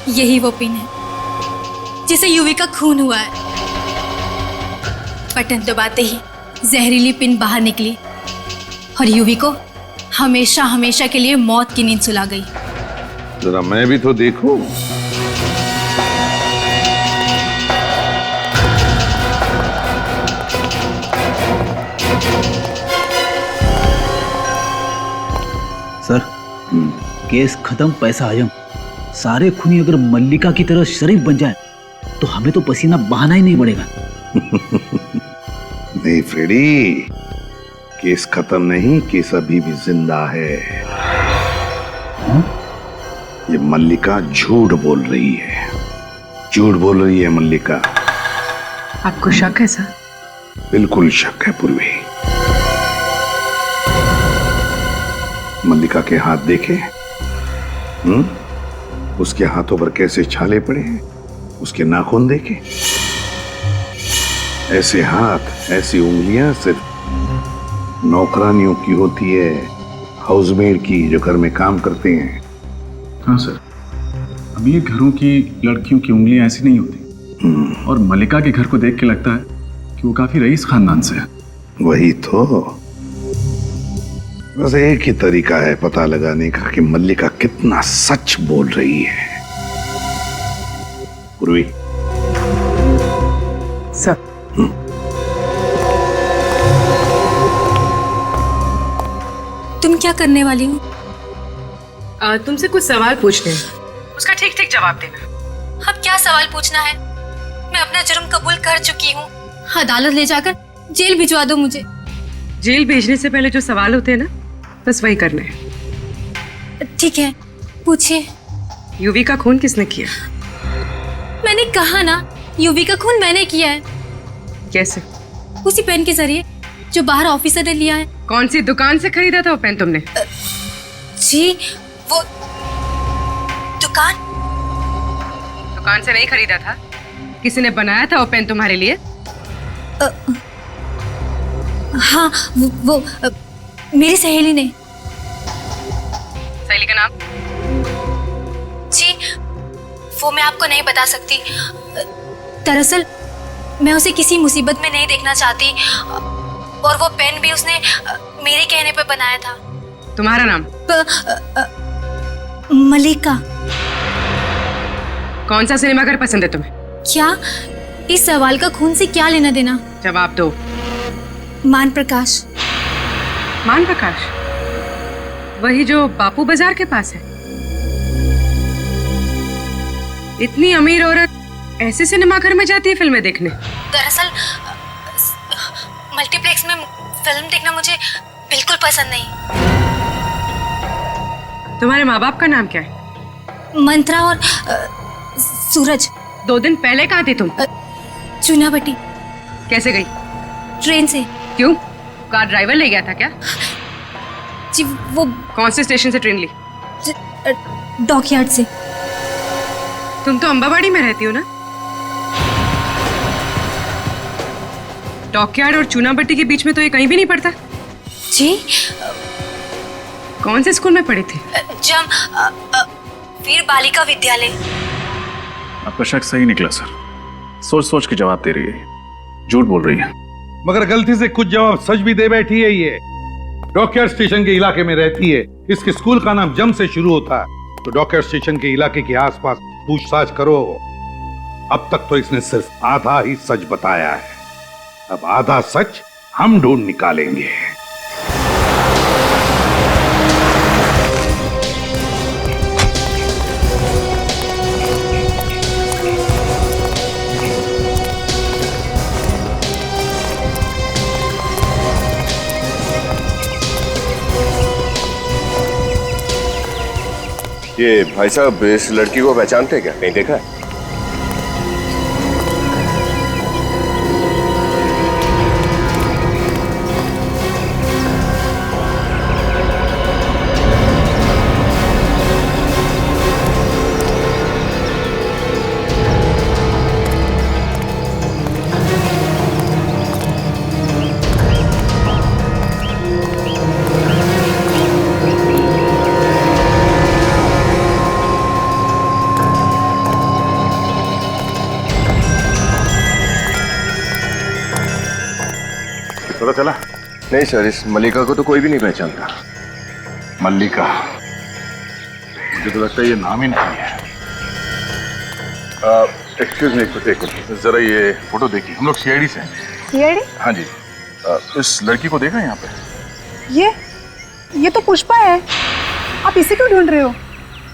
यही वो पिन है जिसे यूवी का खून हुआ है। बटन दबाते ही जहरीली पिन बाहर निकली और यूवी को हमेशा हमेशा के लिए मौत की नींद सुला गई। जरा मैं भी तो देखूं। सर, केस खत्म, पैसा हजम। सारे खूनी अगर मल्लिका की तरह शरीफ बन जाए तो हमें तो पसीना बहाना ही नहीं पड़ेगा। नहीं फ्रेडी, केस खत्म नहीं, केस अभी भी जिंदा है। ये मल्लिका झूठ बोल रही है, झूठ बोल रही है मल्लिका। आपको शक है सर? बिल्कुल शक है पूर्वी। मल्लिका के हाथ देखे? उसके हाथों पर कैसे छाले पड़े हैं, उसके नाखून देखे? ऐसे हाथ, ऐसी उंगलियां सिर्फ नौकरानियों की होती है, हाउसमेड की, जो घर में काम करते हैं। हाँ सर, अमीर घरों की लड़कियों की उंगलियां ऐसी नहीं होती। और मल्लिका के घर को देख के लगता है कि वो काफी रईस खानदान से है। वही तो, बस एक ही तरीका है पता लगाने का कि मल्लिका कितना सच बोल रही है। पूर्वी सर, तुम क्या करने वाली हो? तुमसे कुछ सवाल पूछने हैं, उसका ठीक ठीक जवाब देना। अब क्या सवाल पूछना है? मैं अपना जुर्म कबूल कर चुकी हूँ। अदालत ले जाकर जेल भिजवा दो मुझे। जेल भेजने से पहले जो सवाल होते हैं ना, बस वही करना है। ठीक है, पूछिए। यूवी का खून किसने किया? मैंने कहा ना, यूवी का खून मैंने किया है। कैसे? उसी पेन के जरिए जो बाहर ऑफिसर ने लिया है। कौन सी दुकान से खरीदा था वो पेन तुमने? जी, वो दुकान से नहीं खरीदा था, किसी ने बनाया था वो पेन तुम्हारे लिए? हाँ, वो मेरी सहेली ने। सहेली का नाम? जी, वो मैं आपको नहीं बता सकती। दरअसल मैं उसे किसी मुसीबत में नहीं देखना चाहती और वो पेन भी उसने मेरे कहने पे बनाया था। तुम्हारा नाम? मल्लिका। कौन सा सिनेमा घर पसंद है तुम्हें? क्या? इस सवाल का खून से क्या लेना देना? जवाब दो। मान प्रकाश। मान प्रकाश? वही जो बापू बाजार के पास है? इतनी अमीर औरत ऐसे सिनेमा घर में जाती है फिल्में देखने? दरअसल मल्टीप्लेक्स में फिल्म देखना मुझे बिल्कुल पसंद नहीं। तुम्हारे माँ बाप का नाम क्या है? मंत्रा और सूरज। 2 दिन पहले कहाँ थी तुम? चुनाभट्टी। कैसे गई? ट्रेन से। क्यों? कार ड्राइवर ले गया था क्या? जी, वो। कौन से स्टेशन से ट्रेन ली? डॉकयार्ड से। तुम तो अंबाबाड़ी में रहती हो ना? डॉकयार्ड और चूनाभट्टी के बीच में तो ये कहीं भी नहीं पड़ता। जी। कौन से स्कूल में पढ़ी थी? वीर बालिका विद्यालय। आपका शक सही निकला सर। सोच सोच के जवाब दे रही है, झूठ बोल रही है। मगर गलती से कुछ जवाब सच भी दे बैठी है। ये डॉक्टर स्टेशन के इलाके में रहती है, इसके स्कूल का नाम जम से शुरू होता है। तो डॉक्टर स्टेशन के इलाके के आसपास पूछताछ करो। अब तक तो इसने सिर्फ आधा ही सच बताया है, अब आधा सच हम ढूंढ निकालेंगे। ये भाई साहब इस लड़की को पहचानते क्या? नहीं देखा है? पता चला? नहीं सर, इस मल्लिका को तो कोई भी नहीं पहचानता। मल्लिका? मुझे तो लगता है ये नाम ही नहीं है। एक्सक्यूज मी, एक मिनट जरा ये फोटो देखिए। हम लोग सीआईडी से हैं। सीआईडी? हाँ जी। इस लड़की को देखा यहाँ पे? ये तो पुष्पा है। आप इसे क्यों ढूंढ रहे हो?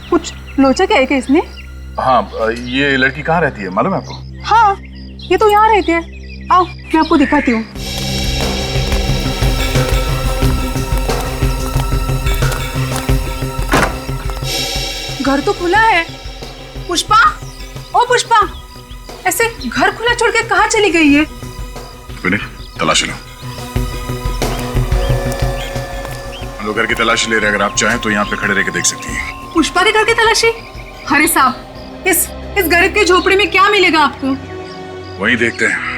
कुछ लोचा क्या है क्या इसने? हाँ, ये लड़की कहाँ रहती है मालूम है आपको? हाँ, ये तो यहाँ रहती है। आओ मैं आपको दिखाती हूँ। घर तो खुला है। पुष्पा, ओ पुष्पा, ऐसे घर खुला छोड़ के कहाँ चली गई है? तलाशी लो। हम लोग घर की तलाशी ले रहे हैं, अगर आप चाहें तो यहाँ पे खड़े रह के देख सकती हैं। पुष्पा के घर की तलाशी? अरे साहब, इस घर के झोपड़ी में क्या मिलेगा आपको? वही देखते हैं।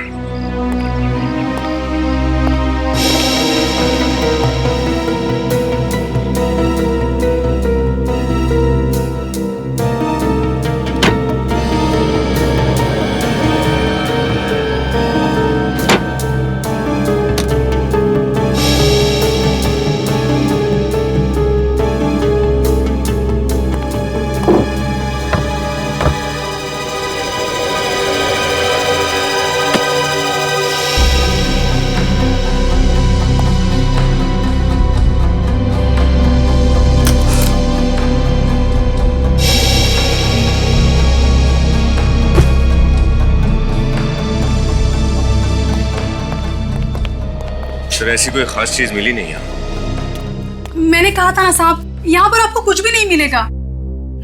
सर ऐसी कोई खास चीज मिली नहीं यहाँ। मैंने कहा था ना साहब, यहाँ पर आपको कुछ भी नहीं मिलेगा।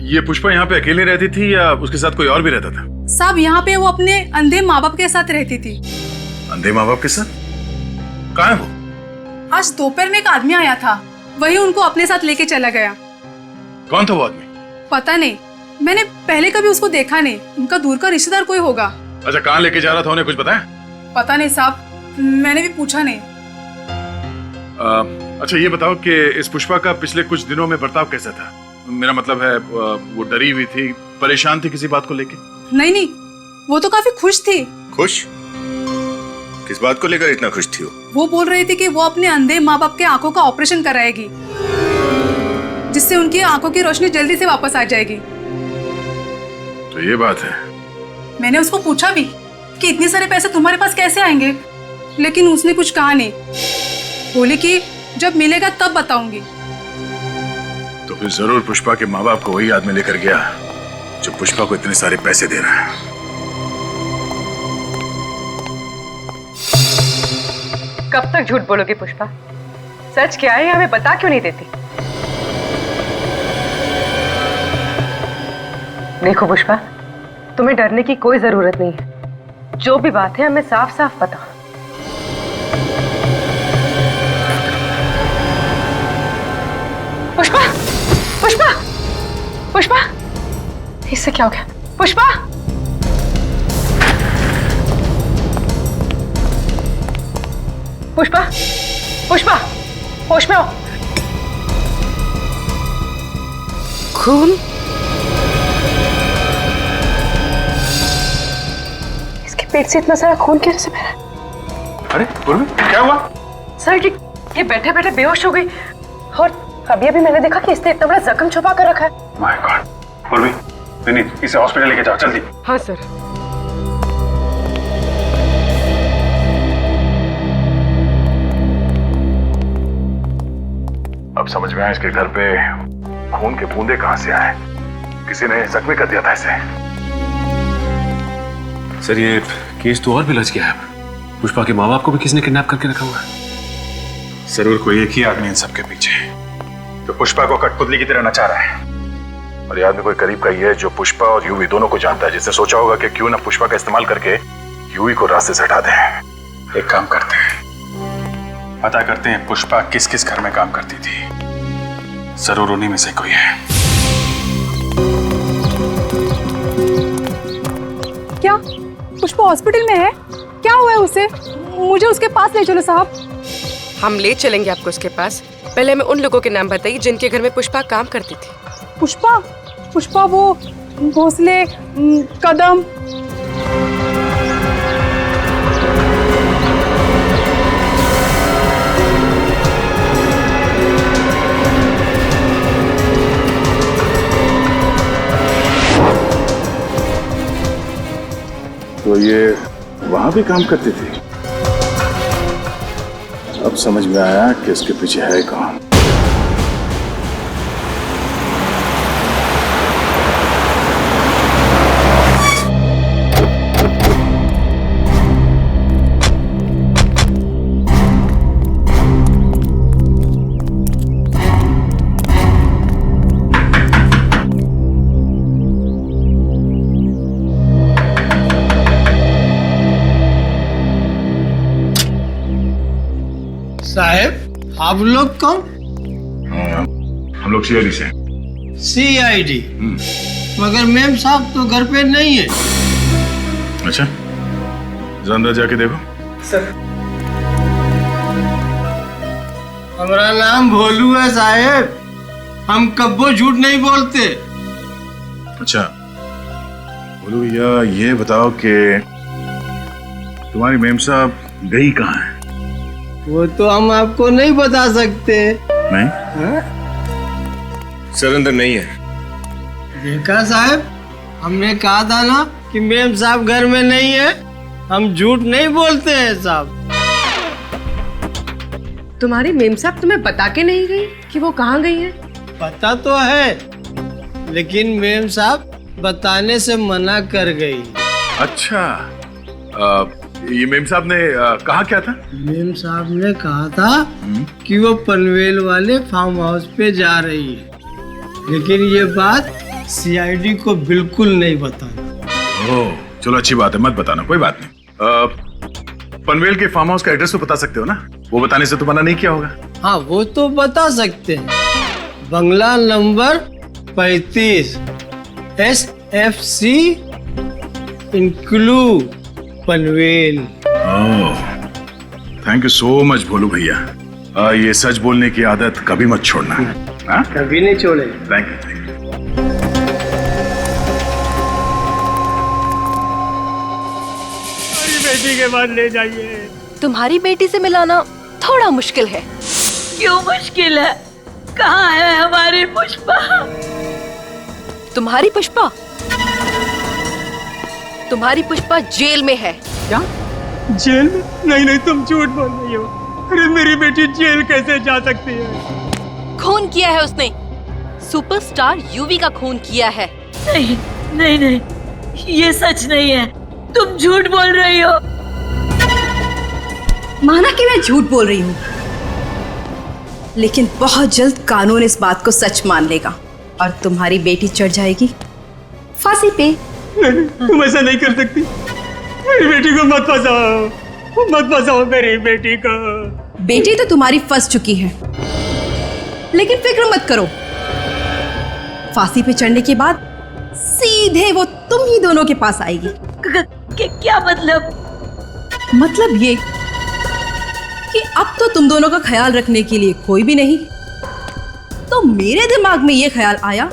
ये पुष्पा यहाँ पे अकेले रहती थी या उसके साथ कोई और भी रहता था? साहब यहाँ पे वो अपने अंधे माँ बाप के साथ रहती थी। अंधे माँ बाप के साथ? कहाँ है वो? आज दोपहर में एक आदमी आया था, वही उनको अपने साथ लेके चला गया। कौन था वो आदमी? पता नहीं, मैंने पहले कभी उसको देखा नहीं। उनका दूर का रिश्तेदार कोई होगा। अच्छा, कहाँ लेके जा रहा था उन्हें कुछ बताया? पता नहीं साहब, मैंने भी पूछा नहीं। अच्छा ये बताओ कि इस पुष्पा का पिछले कुछ दिनों में बर्ताव कैसा था? मेरा मतलब है वो डरी हुई थी, परेशान थी किसी बात को लेके? नहीं, वो तो काफी खुश थी। खुश? किस बात को लेकर इतना खुश थी वो बोल रही थी कि वो अपने अंधे माँ बाप के आंखों का ऑपरेशन कराएगी, जिससे उनकी आंखों की रोशनी जल्दी से वापस आ जाएगी। तो ये बात है। मैंने उसको पूछा भी कि इतने सारे पैसे तुम्हारे पास कैसे आएंगे, लेकिन उसने कुछ कहा नहीं। बोली कि जब मिलेगा तब बताऊंगी। तो फिर जरूर पुष्पा के माँ बाप को वही आदमी लेकर गया जो पुष्पा को इतने सारे पैसे दे रहा है। कब तक झूठ बोलोगी पुष्पा? सच क्या है हमें बता क्यों नहीं देती? देखो पुष्पा, तुम्हें डरने की कोई जरूरत नहीं है। जो भी बात है हमें साफ साफ पता। पुष्पा, पुष्पा, पुष्पा, इससे क्या हो गया? पुष्पा, पुष्पा, पुष्पा, होश में आओ। खून? पेट से इतना सारा खून कैसे बह रहा है? अरे उर्वी, क्या हुआ? सर ये बैठे बैठे बेहोश हो गई और अभी अभी मैंने देखा कि इसने इतना बड़ा जख्म छुपा कर रखा है। My God. उर्वी, विनीत इसे हॉस्पिटल लेके जाओ जल्दी। हाँ सर। अब समझ में आया इसके घर पे खून के बूंदे कहां से आए। किसी ने जख्मी कर दिया था इसे। सर ये केस तो और भी लज गया है। पुष्पा के माँ बाप को भी किसी ने किडनैप करके रखा हुआ है। जरूर कोई एक ही आदमी इन सबके पीछे तो पुष्पा को कठपुतली की तरह नचा रहा है। और ये आदमी कोई करीब का ही है जो पुष्पा और यूवी दोनों को जानता है, जिसने सोचा होगा कि क्यों ना पुष्पा का इस्तेमाल करके यूवी को रास्ते से हटा दें। एक काम करते हैं, पता करते हैं पुष्पा किस किस घर में काम करती थी। जरूर उन्हीं में से कोई है। क्या पुष्पा हॉस्पिटल में है? क्या हुआ है उसे? मुझे उसके पास ले चलो साहब। हम ले चलेंगे आपको उसके पास। पहले हमें उन लोगों के नाम बताइए जिनके घर में पुष्पा काम करती थी। पुष्पा वो भोसले, कदम। तो ये वहां भी काम करती थी। अब समझ में आया कि इसके पीछे है कौन। साहब आप लोग कौन? हम लोग सीआईडी से। सीआईडी? मगर मैम साहब तो घर पे नहीं है। अच्छा, अंदर जाके देखो। सर हमारा नाम भोलू है साहब, हम कब्बो झूठ नहीं बोलते। अच्छा बोलो भैया, ये बताओ कि तुम्हारी मेम साहब गई कहाँ है? वो तो हम आपको नहीं बता सकते। नहीं? सर अंदर नहीं है। देखा साहब, हमने कहा था ना कि मेम साहब घर में नहीं है। हम झूठ नहीं बोलते हैं साहब। तुम्हारी मेम साहब तुम्हें बता के नहीं गई कि वो कहाँ गई है? पता तो है, लेकिन मेम साहब बताने से मना कर गई। अच्छा, ये मेम साहब ने कहा क्या था? मेम साहब ने कहा था कि वो पनवेल वाले फार्म हाउस पे जा रही है, लेकिन ये बात सीआईडी को बिल्कुल नहीं बताना। ओह चलो अच्छी बात है, मत बताना, कोई बात नहीं। पनवेल के फार्म हाउस का एड्रेस तो बता सकते हो ना? वो बताने से तो मना नहीं किया होगा। हाँ वो तो बता सकते हैं। बंगला नंबर 35 SFC इंक्लू Panvel. Thank you so much Bholu भैया। ये सच बोलने की आदत कभी मत छोड़ना। कभी नहीं छोड़े। Thank you. बेटी के बाद ले जाइए। तुम्हारी बेटी से मिलाना थोड़ा मुश्किल है। क्यों मुश्किल है? कहाँ है हमारी पुष्पा? तुम्हारी पुष्पा? तुम्हारी पुष्पा जेल में है। क्या? जेल में? नहीं नहीं, तुम झूठ बोल रही हो। अरे मेरी बेटी जेल कैसे जा सकती है? खून किया है उसने। सुपरस्टार यूवी का खून किया है। नहीं नहीं नहीं, ये सच नहीं है। तुम झूठ बोल रही हो। माना कि मैं झूठ बोल रही हूँ, लेकिन बहुत जल्द कानून इस बात को सच मान लेगा और तुम्हारी बेटी चढ़ जाएगी फांसी पे। नहीं, तुम ऐसा नहीं कर सकती। मेरी बेटी को मत फंसाओ, मत फंसाओ मेरी बेटी को। बेटी तो तुम्हारी फंस चुकी है, लेकिन फिक्र मत करो, फांसी पे चढ़ने के बाद सीधे वो तुम ही दोनों के पास आएगी। क्या मतलब? मतलब ये कि अब तो तुम दोनों का ख्याल रखने के लिए कोई भी नहीं। तो मेरे दिमाग में ये ख्याल आया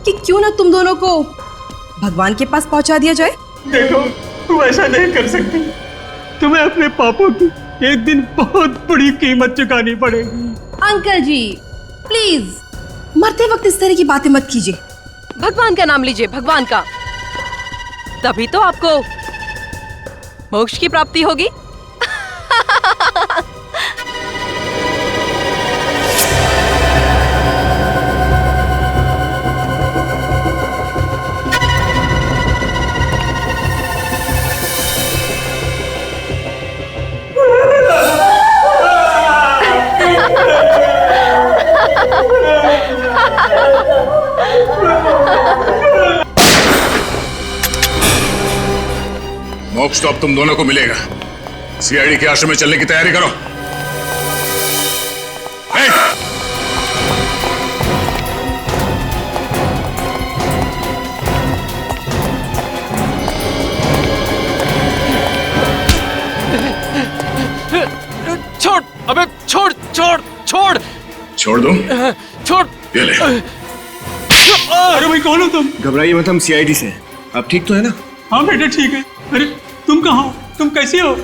कि क्यों ना तुम दोनों को भगवान के पास पहुंचा दिया जाए। देखो वैसा नहीं कर सकती। तुम्हें अपने पापों की एक दिन बहुत बड़ी कीमत चुकानी पड़ेगी। अंकल जी प्लीज मरते वक्त इस तरह की बातें मत कीजिए। भगवान का नाम लीजिए, भगवान का, तभी तो आपको मोक्ष की प्राप्ति होगी। मोक्ष तो अब तुम दोनों को मिलेगा। सीआईडी के आश्रम में चलने की तैयारी करो। छोड़, अबे छोड़ छोड़ छोड़ छोड़ दो, छोड़। ये ले। अरे भाई कौन हो तुम? घबराइए मत, हम सीआईडी से हैं। आप ठीक तो है ना? हाँ बेटा ठीक है। अरे तुम कहाँ हो? तुम कैसे हो?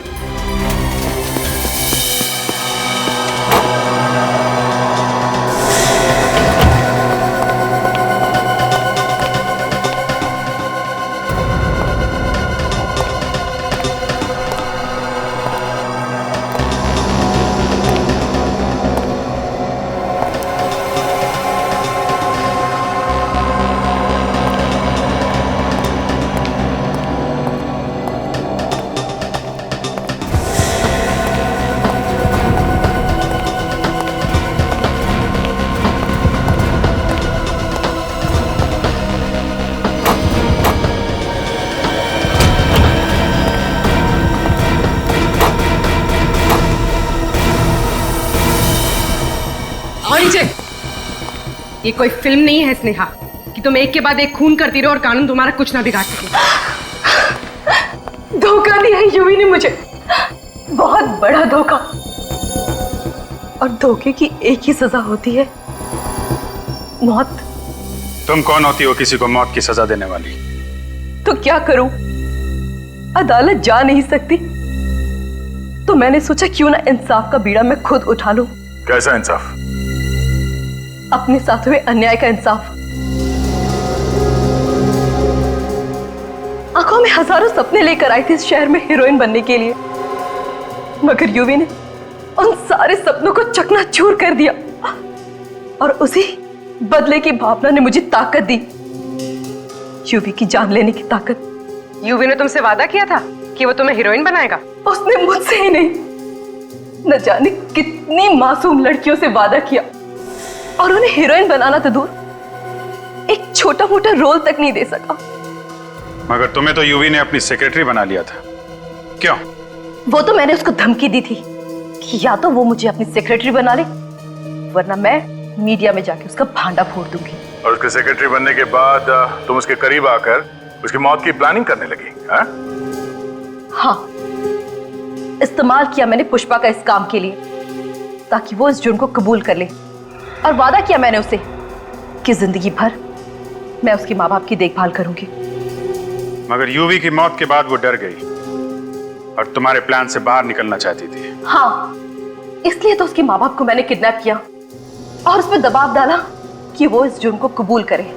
ये कोई फिल्म नहीं है स्नेहा कि तुम एक के बाद एक खून करती रहो और कानून तुम्हारा कुछ ना बिगाड़ सके। धोखा दिया है यूवी ने मुझे, बहुत बड़ा धोखा। और धोखे की एक ही सजा होती है, मौत। तुम कौन होती हो किसी को मौत की सजा देने वाली? तो क्या करूं, अदालत जा नहीं सकती, तो मैंने सोचा क्यों ना इंसाफ का बीड़ा मैं खुद उठा लूं। कैसा इंसाफ? अपने साथ हुए अन्याय का इंसाफ। आंखों में हजारों सपने लेकर आई थी इस शहर में हीरोइन बनने के लिए, मगर यूवी ने उन सारे सपनों को चकनाचूर कर दिया और उसी बदले की भावना ने मुझे ताकत दी, यूवी की जान लेने की ताकत। यूवी ने तुमसे वादा किया था कि वो तुम्हें हीरोइन बनाएगा। उसने मुझसे ही नहीं, न जाने कितनी मासूम लड़कियों से वादा किया और उन्हें हीरोइन बनाना तो दूर, एक छोटा मोटा रोल तक नहीं दे सका। मगर तुम्हें तो यूवी ने अपनी सेक्रेटरी बना लिया था, क्यों? वो तो मैंने उसको धमकी दी थी कि या तो वो मुझे अपनी सेक्रेटरी बना ले, वरना मैं मीडिया में जाके उसका भांडा फोड़ दूंगी। और उसके सेक्रेटरी बनने के बाद तुम उसके करीब आकर उसकी मौत की प्लानिंग करने लगी, हाँ? हाँ, इस्तेमाल किया मैंने पुष्पा का इस काम के लिए, ताकि वो इस जुर्म को कबूल कर ले। और वादा किया मैंने उसे कि जिंदगी भर मैं उसके माँ बाप की देखभाल करूंगी। मगर यूवी की मौत के बाद वो डर गई और तुम्हारे प्लान से बाहर निकलना चाहती थी। हाँ, इसलिए तो उसके माँ बाप को मैंने किडनैप किया और उस पर दबाव डाला कि वो इस जुर्म को कबूल करे।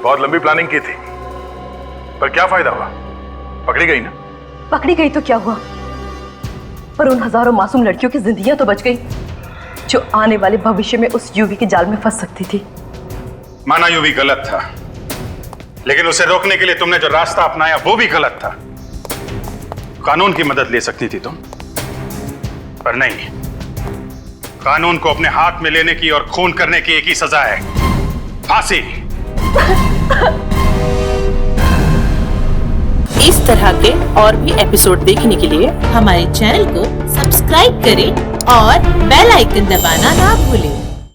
बहुत लंबी प्लानिंग की थी, पर क्या फायदा हुआ? पकड़ी गई ना? पकड़ी गई तो क्या हुआ, पर उन हजारों मासूम लड़कियों की जिंदगियां तो बच गई जो आने वाले भविष्य में उस यूवी के जाल में फंस सकती थी। माना यूवी गलत था, लेकिन उसे रोकने के लिए तुमने जो रास्ता अपनाया वो भी गलत था। कानून की मदद ले सकती थी तुम, पर नहीं। कानून को अपने हाथ में लेने की और खून करने की एक ही सजा है, फांसी। इस तरह के और भी एपिसोड देखने के लिए हमारे चैनल को सब्सक्राइब करें और बेल आइकन दबाना ना भूलें।